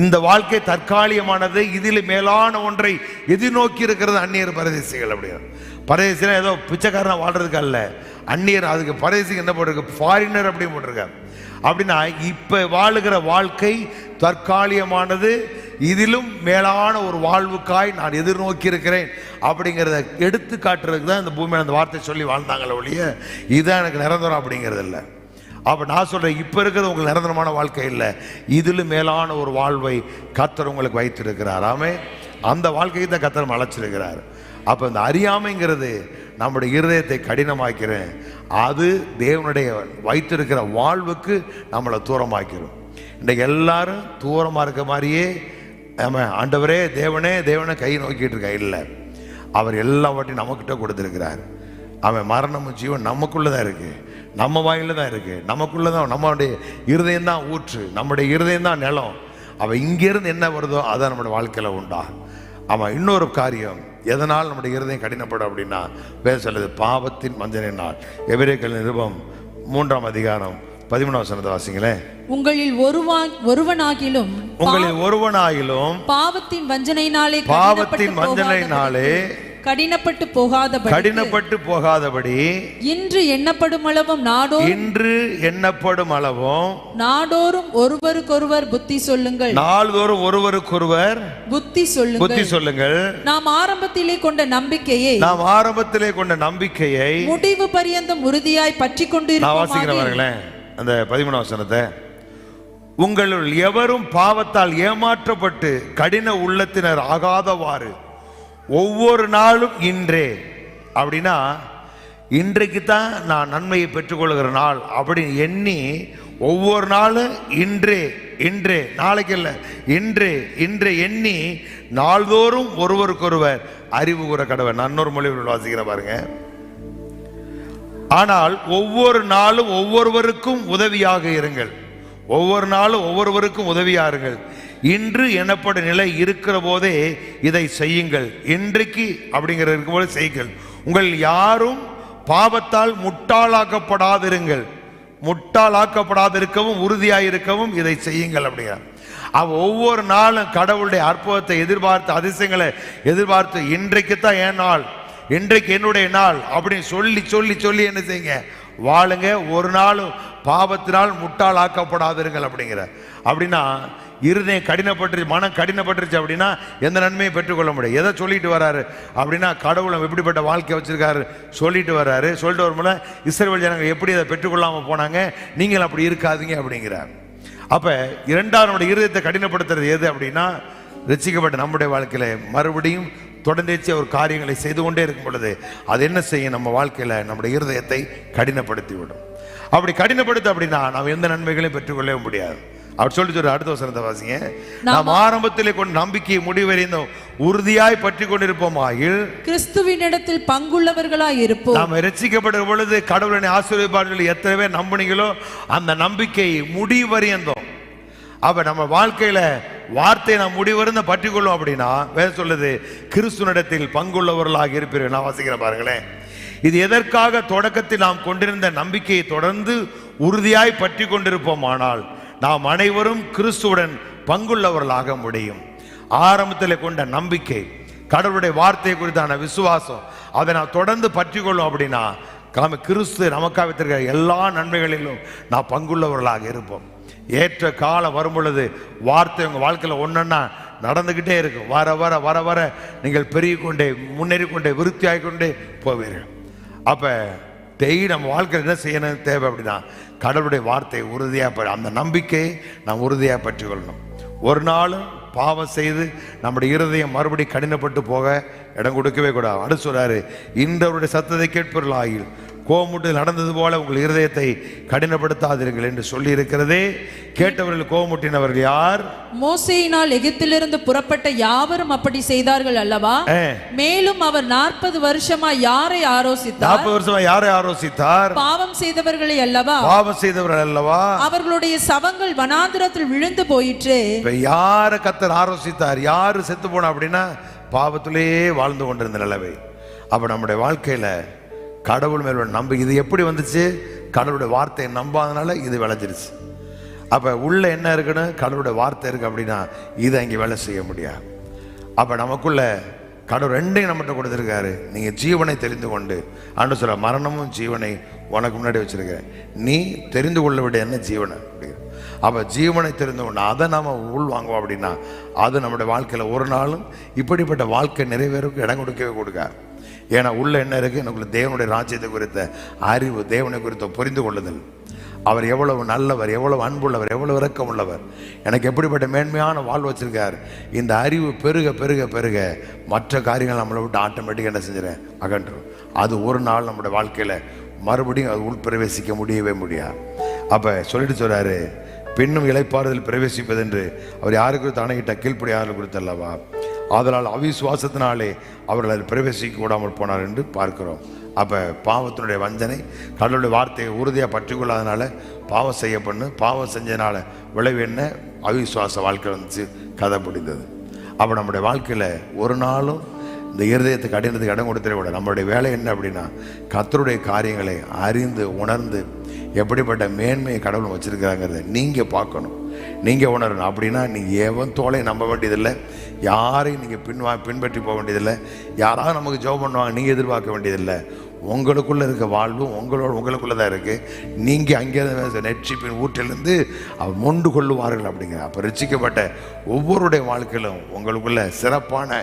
A: இந்த வாழ்க்கை தற்காலிகமானது, இதில் மேலான ஒன்றை எதிர்நோக்கி இருக்கிறது அந்நியர் பரதேசிகள். அப்படின்னா பரதேசினா ஏதோ பிச்சைக்காரனா வாழ்றதுக்கு அல்ல, அந்நியர். அதுக்கு பரதேசிக்கு என்ன போட்டிருக்கு, ஃபாரினர் அப்படின்னு போட்டிருக்காங்க. அப்படின்னா இப்ப வாழுகிற வாழ்க்கை தற்காலிகமானது, இதிலும் மேலான ஒரு வாழ்வுக்காய் நான் எதிர்நோக்கி இருக்கிறேன் அப்படிங்கிறத எடுத்து காட்டுறதுக்கு தான் இந்த பூமியில் அந்த வார்த்தை சொல்லி வாழ்ந்தாங்களே ஒழிய இதுதான் எனக்கு நிரந்தரம் அப்படிங்கிறது இல்லை. அப்போ நான் சொல்கிறேன், இப்போ இருக்கிறது உங்களுக்கு நிரந்தரமான வாழ்க்கை இல்லை, இதிலும் மேலான ஒரு வாழ்வை கர்த்தர் உங்களுக்கு வைத்திருக்கிறார். அந்த வாழ்க்கையை தான் கர்த்தர் அழைச்சிருக்கிறார். அப்போ இந்த அறியாமைங்கிறது நம்முடைய இருதயத்தை கடினமாக்கிறேன், அது தேவனுடைய வைத்திருக்கிற வாழ்வுக்கு நம்மளை தூரமாக்கிறோம். இன்றைக்கு எல்லாரும் தூரமாக இருக்க மாதிரியே ஆண்டவரே தேவனை கை நோக்கிட்டு இருக்கா. இல்லை, அவர் எல்லாவற்றையும் நம்மக்கிட்ட கொடுத்துருக்கிறார். மரணமும் ஜீவன் நமக்குள்ளதான் இருக்கு, நம்ம வாயில தான் இருக்கு, நமக்குள்ளதான். நம்மளுடைய இருதயம் தான் ஊற்று, நம்முடைய இருதயம் தான் நிலம். இங்கிருந்து என்ன வருதோ அதான் நம்முடைய வாழ்க்கையில உண்டா. இன்னொரு காரியம், எதனால் நம்முடைய இருதயம் கடினப்படும் அப்படின்னா வேற சொல்லுது, பாவத்தின் வஞ்சனையினால். எபிரேயர் நிருபம் 3ஆம் அதிகாரம் 13ஆம் வசனத்தை வாசிங்களேன்.
B: உங்களில் ஒருவனாகிலும்
A: பாவத்தின் வஞ்சனையினாலே
B: கடினப்பட்டு போகாதபடி
A: இன்று எண்ணப்படும் அளவும்
B: நாடோறும் ஒருவருக்கொருவர் புத்தி சொல்லுங்கள்.
A: நாள்தோறும் ஒருவருக்கொருவர்
B: புத்தி சொல்லுங்கள். நாம் ஆரம்பத்திலே கொண்ட நம்பிக்கையை முடிவு பரியந்தம் உறுதியாய் பற்றி கொண்டு
A: வாசிக்கிறவர்களே, அந்த 13 வசனத்தை, உங்களுள் எவரும் பாவத்தால் ஏமாற்றப்பட்டு கடின உள்ளத்தினர் ஆகாதவாறு ஒவ்வொரு நாளும் இன்றே. அப்படின்னா இன்றைக்கு தான் நான் நன்மையை பெற்றுக்கொள்கிற நாள் அப்படின்னு எண்ணி ஒவ்வொரு நாளும் இன்றே நாளைக்கு இல்லை, இன்றே எண்ணி நாள்தோறும் ஒருவருக்கொருவர் அறிவு கூற கடவர். நான் இன்னொரு மொழி வாசிக்கிற பாருங்க. ஆனால் ஒவ்வொரு நாளும் ஒவ்வொருவருக்கும் உதவியாக இருங்கள். ஒவ்வொரு நாளும் ஒவ்வொருவருக்கும் உதவியாருங்கள். இன்று எனப்படும் நிலை இருக்கிற போதே இதை செய்யுங்கள். இன்றைக்கு அப்படிங்கிற இருக்கும்போது செய்யுங்கள். உங்கள் யாரும் பாவத்தால் முட்டாளாக்கப்படாதிருக்கவும் உறுதியாயிருக்கவும் இதை செய்யுங்கள் அப்படிங்கிறார். ஒவ்வொரு நாளும் கடவுளுடைய அற்புதத்தை எதிர்பார்த்து, அதிசயங்களை எதிர்பார்த்து, இன்றைக்கு தான் என் நாள், இன்றைக்கு என்னுடைய நாள் அப்படின்னு சொல்லி என்ன செய்யுங்க, வாழுங்க. ஒரு நாளும் பாவத்தினால் முட்டாளாக்கப்படாதீர்கள் அப்படிங்கிற. அப்படின்னா இருதயம் கடினப்பட்டுருச்சு, மனம் கடினப்பட்டுருச்சு அப்படின்னா எந்த நன்மையை பெற்றுக்கொள்ள முடியும். எதை சொல்லிட்டு வர்றாரு அப்படின்னா, கடவுளை எப்படிப்பட்ட வாழ்க்கை வச்சிருக்காரு சொல்லிட்டு வர்றாரு. சொல்லிட்டு வரும்போது இஸ்ரவேல் ஜனங்கள் எப்படி அதை பெற்றுக்கொள்ளாமல் போனாங்க, நீங்கள் அப்படி இருக்காதீங்க அப்படிங்கிறார். அப்போ இரண்டாவது இருதயத்தை கடினப்படுத்துறது எது அப்படின்னா, ரட்சிக்கப்பட்ட நம்முடைய வாழ்க்கையில மறுபடியும் தொடர்ந்து ஒரு காரியங்களை செய்து கொண்டே இருக்கும் பொழுது அது என்ன செய்யும், நம்ம வாழ்க்கையில நம்முடைய இருதயத்தை கடினப்படுத்தி விடும். அப்படி கடினப்படுத்த அப்படின்னா நாம் எந்த நன்மைகளையும் பெற்றுக்கொள்ளவே முடியாது. அவர் சொல்லிட்டு அடுத்த வசனத்தை வாசிங்க. நாம் ஆரம்பத்திலே கொண்டு நம்பிக்கையை முடிவறிந்தோம் உறுதியாய் பற்றி கொண்டிருப்போமாயில்
B: கிறிஸ்துவினிடத்தில் பங்குள்ளவர்களாய் இருப்போம்.
A: நாம் ரட்சிக்கப்பட்ட பொழுது கடவுளின் ஆசீர்வாதங்கள் எத்தனை பேர் நம்பினீங்களோ அந்த நம்பிக்கையை முடிவறிந்தோம். அப்ப நம்ம வாழ்க்கையில வார்த்தையை நாம் முடிவறிந்த பற்றிக்கொள்ளும் அப்படின்னா வேற சொல்லுது, கிறிஸ்துவினிடத்தில் பங்குள்ளவர்களாக இருப்பீர்கள். நான் வாசிக்கிறேன் பாருங்களேன். இது எதற்காக, தொடக்கத்தில் நாம் கொண்டிருந்த நம்பிக்கையை தொடர்ந்து உறுதியாய் பற்றி கொண்டிருப்போமானால் நாம் அனைவரும் கிறிஸ்துவுடன் பங்குள்ளவர்களாக முடியும். ஆரம்பத்தில் கொண்ட நம்பிக்கை, கடவுளுடைய வார்த்தை குறித்தான விசுவாசம், அதை நான் தொடர்ந்து பற்றி கொள்ளும் அப்படின்னா கிறிஸ்து நமக்காக வைத்திருக்கிற எல்லா நன்மைகளிலும் நான் பங்குள்ளவர்களாக இருப்போம். ஏற்ற காலம் வரும் பொழுது வார்த்தை உங்கள் வாழ்க்கையில் ஒன்றா நடந்துக்கிட்டே இருக்கும். வர வர வர வர நீங்கள் பெருகிக்கொண்டே முன்னேறிக்கொண்டே விருத்தியாகிக்கொண்டே போவீர்கள். அப்போ நம்ம வாழ்க்கையில் என்ன செய்யணும் தேவை அப்படின்னா, கடவுளுடைய வார்த்தையை உறுதியாக, அந்த நம்பிக்கையை நாம் உறுதியாக பற்றி கொள்ளணும். ஒரு நாளும் பாவம் செய்து நம்முடைய இருதயம் மறுபடி கடினப்பட்டு போக இடம் கொடுக்கவே கூடாது. அடுத்து சொல்றாரு, இன்றவருடைய சத்தத்தை கேட்பவர்களாயில் கோமுட்டு நடந்தது போல உங்கள் இருதயத்தை கடினப்படுத்தாதீர்கள் என்று சொல்லி இருக்கிறதே. கேட்டவர்கள் கோமுட்டினவர்கள் யார்?
B: மோசேயினால் எகிப்திலிருந்து புறப்பட்ட யாவரும் அப்படி செய்தார்கள் அல்லவா? மேலும் அவர் 40 வருஷமா யாரை ஆரோசித்தார்?
A: 40 வருஷமா யாரை ஆரோசித்தார்?
B: பாவம் செய்தவர்களை அல்லவா?
A: பாவம் செய்தவர்கள் அல்லவா?
B: அவர்களுடைய சவங்கள் வனாந்திரத்தில் விழுந்து போயிற்று.
A: யாரை கர்த்தர் ஆரோசித்தார்? யாரு செத்து போனா அப்படின்னா பாவத்திலேயே வாழ்ந்து கொண்டிருந்த நிலவை. அப்ப நம்முடைய வாழ்க்கையில கடவுள் மேல் நம்பிக்கை இது எப்படி வந்துச்சு? கடவுளுடைய வார்த்தையை நம்பாதனால இது விளைஞ்சிருச்சு. அப்போ உள்ள என்ன இருக்குன்னு, கடவுளுடைய வார்த்தை இருக்கு அப்படின்னா இதை அங்கே வேலை செய்ய முடியாது. அப்போ நமக்குள்ள கடவுள் ரெண்டையும் நம்மகிட்ட கொடுத்துருக்காரு. நீங்கள் ஜீவனை தெரிந்து கொண்டு, ஆண்டு சொல்ல மரணமும் ஜீவனை உனக்கு முன்னாடி வச்சிருக்கிறேன், நீ தெரிந்து கொள்ள விட என்ன ஜீவனை அப்படி. அப்போ ஜீவனை தெரிந்து கொண்டு அதை நாம் உள்வாங்குவோம் அப்படின்னா அது நம்முடைய வாழ்க்கையில் ஒரு நாளும் இப்படிப்பட்ட வாழ்க்கை நிறைவேறதுக்கு இடம் கொடுக்கவே கொடுக்காது. ஏன்னா உள்ள என்ன இருக்கு, எனக்குள்ள தேவனுடைய ராஜ்யத்தை குறித்த அறிவு, தேவனை குறித்த புரிந்து கொள்ளுதல், அவர் எவ்வளவு நல்லவர், எவ்வளவு அன்புள்ளவர், எவ்வளவு இரக்கம் உள்ளவர், எனக்கு எப்படிப்பட்ட மேன்மையான வாழ்வு வச்சிருக்கார். இந்த அறிவு பெருக பெருக பெருக மற்ற காரியங்கள் நம்மளை விட்டு ஆட்டோமேட்டிக்காக என்ன செஞ்சிடறேன் அகன்றும். அது ஒரு நாள் நம்முடைய வாழ்க்கையில் மறுபடியும் அது உள்பிரவேசிக்க முடியவே முடியாது. அப்போ சொல்லிட்டு சொல்றாரு, பெண்ணும் இளைப்பாறுதல் பிரவேசிப்பது என்று அவர் யாருக்கு குறித்து அணையிட்ட கீழ்ப்படி யாரும் குறித்தல்லவா, அதனால் அவிசுவாசத்தினாலே அவர்கள் அதில் பிரவேசிக்க கூடாமல் போனார் என்று பார்க்கிறோம். அப்போ பாவத்தினுடைய வஞ்சனை, கடவுளுடைய வார்த்தையை உறுதியாக பற்றி கொள்ளாதனால பாவம் செய்யப்பண்ணு, பாவம் செஞ்சதுனால விளைவு என்ன, அவிசுவாச வாழ்க்கை வந்துச்சு, கதை முடிந்தது. அப்போ நம்முடைய வாழ்க்கையில் ஒரு நாளும் இந்த இருதயத்துக்கு கடினத்துக்கு இடம் கொடுத்துட கூட. நம்மளுடைய வேலை என்ன அப்படின்னா, கர்த்தருடைய காரியங்களை அறிந்து உணர்ந்து எப்படிப்பட்ட மேன்மையை கடவுள் வச்சிருக்கிறாங்கிறத நீங்கள் பார்க்கணும். நீங்கள் உணரணும். அப்படின்னா நீங்கள் எவன் தோலை நம்ப வேண்டியதில்லை, யாரையும் நீங்கள் பின்பற்றி போக வேண்டியதில்லை, யாராவது நமக்கு ஜெபம் பண்ணுவாங்க நீங்கள் எதிர்பார்க்க வேண்டியதில்லை. உங்களுக்குள்ளே இருக்க வாழ்வும் உங்களுக்குள்ளே தான் இருக்குது. நீங்கள் அங்கே நெற்றிப்பின் ஊற்றிலிருந்து அவர் மொண்டு கொள்ளுவார்கள் அப்படிங்க. அப்போ ரட்சிக்கப்பட்ட ஒவ்வொருடைய வாழ்க்கையிலும் உங்களுக்குள்ள சிறப்பான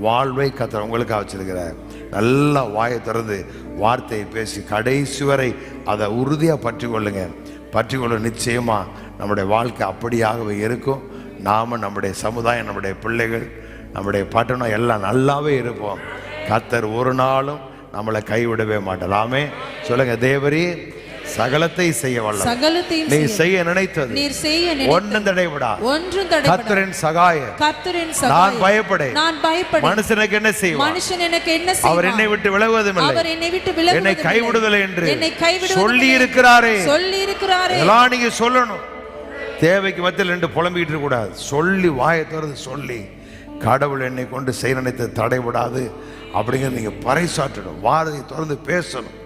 A: வாழ்வை கர்த்தர் உங்களுக்காக வச்சிருக்கிறார். நல்லா வாயை திறந்து வார்த்தையை பேசி கடைசி வரை அதை உறுதியாக பற்றி கொள்ள நிச்சயமாக நம்முடைய வாழ்க்கை அப்படியாகவே இருக்கும். நாம், நம்முடைய சமுதாயம், நம்முடைய பிள்ளைகள், நம்முடைய பட்டணம் எல்லாம் நல்லாவே இருப்போம். கர்த்தர் ஒரு நாளும் நம்மளை கைவிடவே மாட்டார். ஆமே சொல்லுங்க. தேவரே சகலத்தை செய்ய வல்லவர், நீ செய்ய நினைத்தது ஒன்றும் தடைபடா. கர்த்தரின் சகாயம் நான் பயப்படேன். மனுஷனுக்கு என்ன செய்வார்? அவர் என்னை விட்டு விலகுவதும் இல்லை, என்னை கைவிடுதலை என்று சொல்லி இருக்கிறாரே. இதெல்லாம் நீங்க சொல்லணும். தேவைக்கு மத்தியில் ரெண்டு புலம்பிக்கிட்டு இருக்க கூடாது. சொல்லி வாயை திறந்து சொல்லி கடவுள் என்னை கொண்டு செய்ய நினைத்தது தடைபடாது அப்படிங்கிறது நீங்கள் பறைசாற்றணும். வார்த்தையை திறந்து பேசணும்.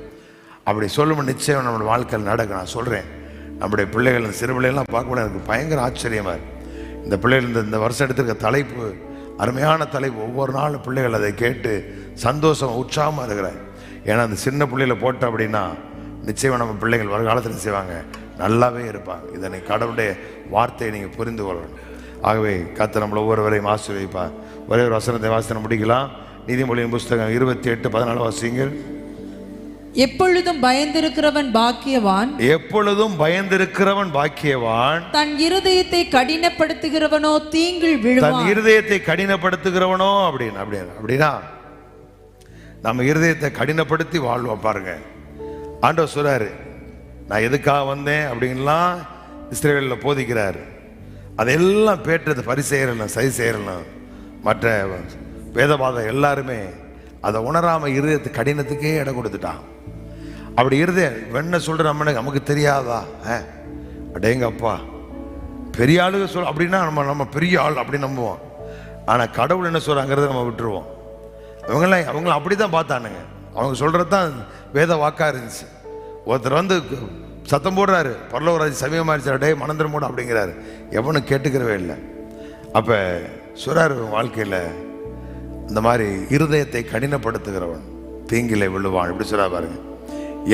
A: அப்படி சொல்லும்போது நிச்சயம் நம்மளோட வாழ்க்கையில் நடக்கும். நான் சொல்கிறேன், நம்முடைய பிள்ளைகள், சிறு பிள்ளைகள்லாம் பார்க்கும்போது எனக்கு பயங்கர ஆச்சரியமாக இருக்குது. இந்த பிள்ளைகள் இந்த வருஷம் எடுத்திருக்க தலைப்பு அருமையான தலைப்பு. ஒவ்வொரு நாளும் பிள்ளைகள் அதை கேட்டு சந்தோஷம் உற்சாகமாக இருக்கிறேன். ஏன்னா அந்த சின்ன பிள்ளைகளை போட்டோம் அப்படின்னா நிச்சயமாக நம்ம பிள்ளைகள் வருங்காலத்தில் செய்வாங்க, நல்லாவே இருப்பாங்க. இதனை கடவுளுடைய வார்த்தையை நீங்கள் புரிந்து கொள்ளணும். ஆகவே கர்த்தர் நம்மளை ஒவ்வொருவரையும் ஆசீர்வதிப்பார். ஒரே ஒரு வசனத்தை வாசனை முடிக்கலாம். நீதிமொழியின் புஸ்தகம் 28:14 வாசியுங்கள்.
B: எப்பொழுதும் பயந்திருக்கிறவன் பாக்கியவான்,
A: எப்பொழுதும் பயந்திருக்கிறவன் பாக்கியவான்.
B: தன் இருதயத்தை கடினப்படுத்துகிறவனோ தீங்கில் விழுவான்.
A: தன் இருதயத்தை கடினப்படுத்துகிறவனோ அப்படின்னா நம்ம இருதயத்தை கடினப்படுத்தி வாழ்வோம். பாருங்க, ஆண்டவர் சொல்றாரு, நான் எதுக்காக வந்தேன் அப்படின்லாம் இஸ்ரவேலில் போதிக்கிறாரு. அதெல்லாம் பேற்றது பரிசெயரெல்லாம் சதிசெயரெல்லாம் மற்ற வேதவாதம் எல்லாருமே அதை உணராம இருதயத்து கடினத்துக்கே இடம் கொடுத்துட்டான். அப்படி இருதயம் வெண்ண சொல்ற நமக்கு தெரியாதா? அடேங்கப்பா பெரிய ஆளுக சொல் அப்படின்னா நம்ம பெரிய ஆள் அப்படின்னு நம்புவோம். ஆனால் கடவுள் என்ன சொல்றாங்கிறத நம்ம விட்டுருவோம். அவங்களாம் அப்படி தான் பார்த்தானுங்க. அவங்க சொல்கிறது தான் வேத வாக்காக இருந்துச்சு. ஒருத்தர் வந்து சத்தம் போடுறாரு, பரலோகராஜ் சமயமாயிருச்சு, டே மனந்திரம் போட அப்படிங்கிறாரு. எவனும் கேட்டுக்கிறவே இல்லை. அப்போ சொல்றாரு, வாழ்க்கையில் இந்த மாதிரி இருதயத்தை கடினப்படுத்துகிறவன் தீங்கிலே விழுவான். இப்படி சொல்றா பாருங்க.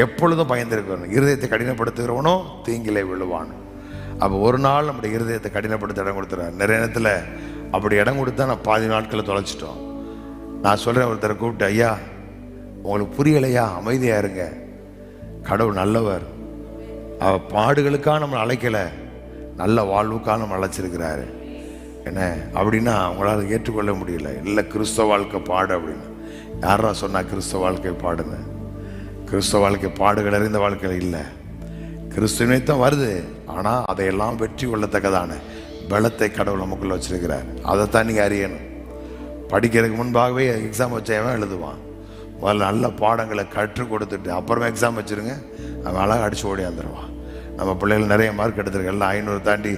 A: எப்பொழுதும் பயந்திருக்கிறவன் இருதயத்தை கடினப்படுத்துகிறவனோ தீங்கிலே விழுவான். அப்போ ஒரு நாள் நம்முடைய இருதயத்தை கடினப்படுத்த இடம் கொடுத்துறாரு. நிறைய நேரத்தில் அப்படி இடம் கொடுத்தா நான் பாதி நாட்களை தொலைச்சிட்டோம். நான் சொல்கிறேன், ஒருத்தரை கூப்பிட்டு, ஐயா உங்களுக்கு புரியலையா, அமைதியாக இருங்க, கடவுள் நல்லவர், அவர் பாடுகளுக்காக நம்மளை அழைக்கலை, நல்ல வாழ்வுக்காக நம்ம அழைச்சிருக்கிறாரு. என்ன அப்படின்னா அவங்களால ஏற்றுக்கொள்ள முடியல. இல்லை கிறிஸ்தவ வாழ்க்கை பாடு அப்படின்னு. யாரா சொன்னால் கிறிஸ்தவ வாழ்க்கை பாடுங்க? கிறிஸ்தவ வாழ்க்கை பாடுகள் அறிந்த வாழ்க்கையில் இல்லை. கிறிஸ்துவனை தான் வருது, ஆனால் அதையெல்லாம் வெற்றி கொள்ளத்தக்கதான பலத்தை கடவுள் நமக்குள்ள வச்சிருக்கிறார். அதைத்தான் நீங்கள் அறியணும். படிக்கிறதுக்கு முன்பாகவே எக்ஸாம் வச்சவன் எழுதுவான். முதல்ல நல்ல பாடங்களை கற்றுக் கொடுத்துட்டு அப்புறமா எக்ஸாம் வச்சுருங்க, அவன் அழகாக அடித்து ஓடியாந்துருவான். நம்ம பிள்ளைகள் நிறைய மார்க் எடுத்துருக்கு, எல்லாம் 500 தாண்டி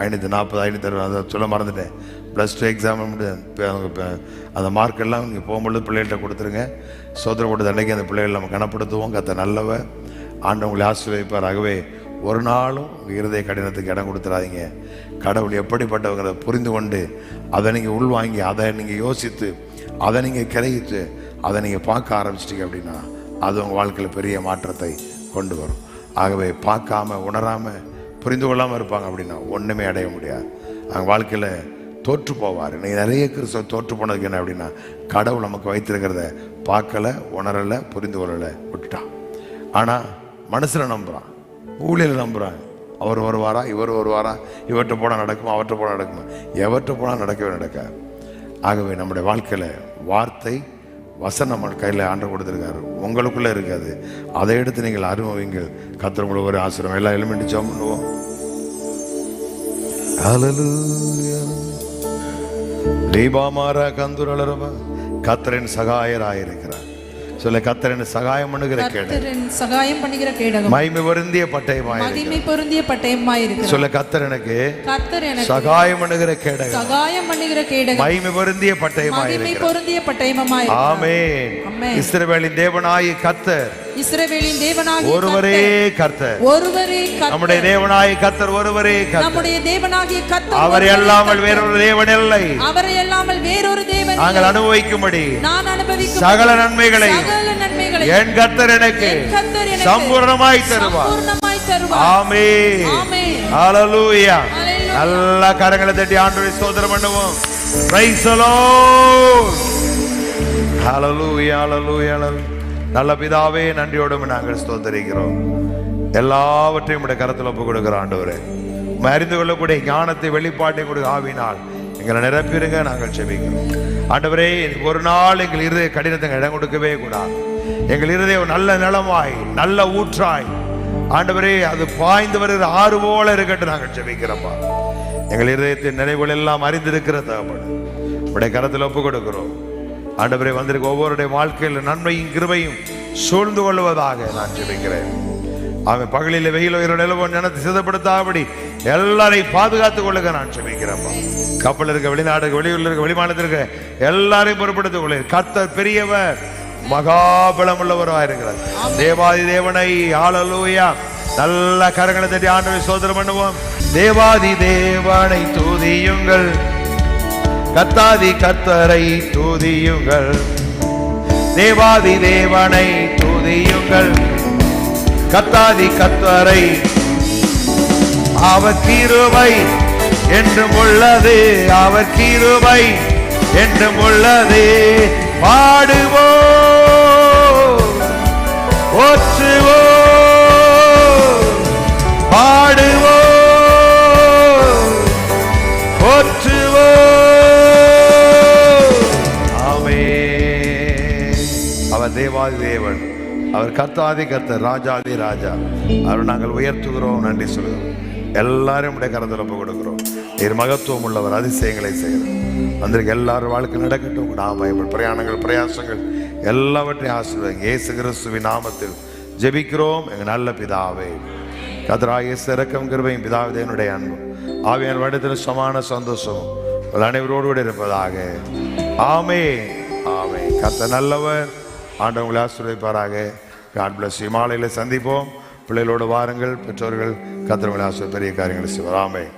A: 540 560, அதை சொல்ல மறந்துட்டேன். +2 எக்ஸாம் அந்த மார்க்கெல்லாம் நீங்கள் போகும்பொழுது பிள்ளைகள்கிட்ட கொடுத்துருங்க. சோதனை கொடுத்த அன்றைக்கி அந்த பிள்ளைகள் நம்ம கனப்படுத்துவோம். கத்த நல்லவ ஆண்டவங்களை ஆசீர்வதிப்பார். ஆகவே ஒரு நாளும் உங்கள் இருதய கடினத்துக்கு இடம் கொடுத்துடாதீங்க. கடவுள் எப்படிப்பட்டவங்கிறத புரிந்து கொண்டு அதை நீங்கள் உள்வாங்கி அதை நீங்கள் யோசித்து அதை நீங்கள் கிரகித்து அதை நீங்கள் பார்க்க ஆரம்பிச்சிட்டிங்க அப்படின்னா அது உங்கள் வாழ்க்கையில் பெரிய மாற்றத்தை கொண்டு வரும். ஆகவே பார்க்காம உணராமல் புரிந்து கொள்ளாமல் இருப்பாங்க அப்படின்னா ஒன்றுமே அடைய முடியாது. அவங்க வாழ்க்கையில் தோற்று போவார். நீ நிறைய கிறிஸ்தவ தோற்று போனதுக்கு என்ன அப்படின்னா கடவுள் நமக்கு வைத்திருக்கிறத பார்க்கலை, உணரலை, புரிந்து கொள்ளலை, விட்டுட்டான். ஆனால் மனசில் நம்புகிறான், ஊழியில் நம்புகிறான். அவர் வருவாரா, இவர் வருவாரா, இவர்கிட்ட போனால் நடக்குமா, அவர்கிட்ட போனால் நடக்குமா, எவர்கிட்ட போனால் நடக்கவே நடக்காது. ஆகவே நம்முடைய வாழ்க்கையில் வார்த்தை வசனம் நம்ம கையில் ஆண்டவர் கொடுத்துருக்காரு, உங்களுக்குள்ளே இருக்காது. அதை எடுத்து நீங்கள் அனுபவிங்கள். கர்த்தர் உங்களுக்கு ஒரு ஆசீர்வாதம். எல்லா எலிமெண்ட் ஜெபம் பண்ணுவோம். ஹல்லேலூயா. தீபாமாரா கந்துரலரவ கர்த்தரின் சகாயராயிருக்கிறார். சொல்ல, கர்த்தரின் சகாயம் பண்ணுகிற கேடகம், மகிமை பொருந்திய பட்டயமாய் இருக்கிறார். சொல்ல, கர்த்தர் எனக்கு சகாயம் பண்ணுகிற கேடகம், மகிமை பொருந்திய பட்டயமாய் இருக்கிறார். ஆமென். இஸ்ரவேலின் தேவனாகிய கர்த்தர்
B: இஸ்ரவேலின் தேவனாகிய
A: ஒருவரே கர்த்தர்.
B: ஒருவரே கர்த்தர்.
A: நம்முடைய தேவனாகிய கர்த்தர் ஒருவரே கர்த்தர்.
B: நம்முடைய தேவனாகிய கர்த்தர்
A: அவரை அல்லாமல் வேறொரு தேவன் இல்லை.
B: அவரை அல்லாமல் வேறொரு தேவன்
A: நாங்கள் அனுபவிக்கும்படி
B: நான் அனுபவிக்கும்
A: சகல நன்மைகளை என் கர்த்தர் எனக்கு சம்பூர்ணமாய் தருவார். ஆமென். ஹalleluya. நல்ல கரங்களை தட்டி ஆண்டவரை ஸ்தோத்திரம் பண்ணுவோம். Praise the lord. Hallelujah hallelujah. நல்ல பிதாவே, நன்றியோடு நாங்கள் ஸ்தோத்திரிக்கிறோம். எல்லாவற்றையும் உடைய கரத்தில் ஒப்புக் கொடுக்கிற ஆண்டவரே, அறிந்து கொள்ளக்கூடிய ஞானத்தை வெளிப்பாட்டை கொடுக்க ஆவினால் எங்களை நிரப்பிடுங்க. நாங்கள் செபிக்கிறோம் ஆண்டவரே. ஒரு நாள் எங்கள் இருதய கடினத்தை இடம் கொடுக்கவே கூடாது. எங்கள் இருதயம் நல்ல நிலமாய் நல்ல ஊற்றாய் ஆண்டவரே அது பாய்ந்து வருகிற ஆறு போல இருக்கட்டும். நாங்கள் செபிக்கிறோம்ப்பா. எங்கள் இருதயத்தின் நினைவுகள் எல்லாம் அறிந்திருக்கிற தகப்பன் உடைய கரத்தில் ஒப்புக் கொடுக்கிறோம் ஆண்டவரே. வந்திருக்க ஒவ்வொருடைய வாழ்க்கையில் நன்மையும் கிருபையும் சூழ்ந்து கொள்வதாக நான் ஜெபிக்கிறேன். அவன் பகலில் வெயில் உயர நிலவும் ஜனத்தை சிதப்படுத்தாபடி எல்லாரையும் பாதுகாத்துக் கொள்ளுங்க நான் ஜெபிக்கிறேன்ப்பா. கப்பல் இருக்க, வெளிநாடு, வெளியூர்ல இருக்க, வெளிமாநிலத்தில் இருக்க எல்லாரையும் பொறுப்படுத்திக் கொள்ளுங்க. கர்த்தர் பெரியவர், மகாபலம் உள்ளவராக இருக்கிறார். தேவாதி தேவனை ஹalleluya. நல்ல கரங்களை தட்டி ஆண்டவரை ஸ்தோத்திரம் பண்ணுவோம். தேவாதி தேவனை துதியுங்கள், கர்த்தாதி கர்த்தரை துதியுங்கள். தேவாதி தேவனை துதியுங்கள், கர்த்தாதி கர்த்தரை. அவர் கிருபை என்றும் உள்ளது, அவர் கிருபை என்றும் உள்ளது. பாடுவோம், போற்றுவோம், பாடுவோம், போற்றுவோம். ஆமென். அவர் தேவாதி தேவன், அவர் கர்த்தாதி கர்த்தர், ராஜாதி ராஜா. அவர் நாங்கள் உயர்த்துகிறோம், நன்றி சொல்கிறோம். எல்லாரும் உடைய கரத்தில் ஒப்புக் கொடுக்கிறோம். நீர் மகத்துவம் உள்ளவர், அதிசயங்களை செய்கிறோம். வந்திருக்க எல்லாரும் வாழ்க்கை நடக்கட்டும். பயப்பட பிரயாணங்கள் பிரயாசங்கள் எல்லாவற்றையும் ஆசீர்வதிங்க. இயேசு கிறிஸ்துவின் நாமத்தில் ஜெபிக்கிறோம் எங்கள் நல்ல பிதாவே. கர்த்தராகிய இயேசு இரக்கம் கிருபையும் பிதாவே என்னுடைய அன்பு ஆவியான வருடத்தில் சமான சந்தோஷம் அனைவரோடு கூட இருப்பதாக. ஆமென் ஆமென். கர்த்தர் நல்லவர். ஆண்டவங்களை ஆசீர்வதிப்பாராக. God bless you. மாலையில் சந்திப்போம். பிள்ளைகளோடு வாருங்கள். பெற்றோர்கள் கர்த்தர் உங்களை ஆசீர்வதித்து பெரிய காரியங்களை செய்வார். ஆமென்.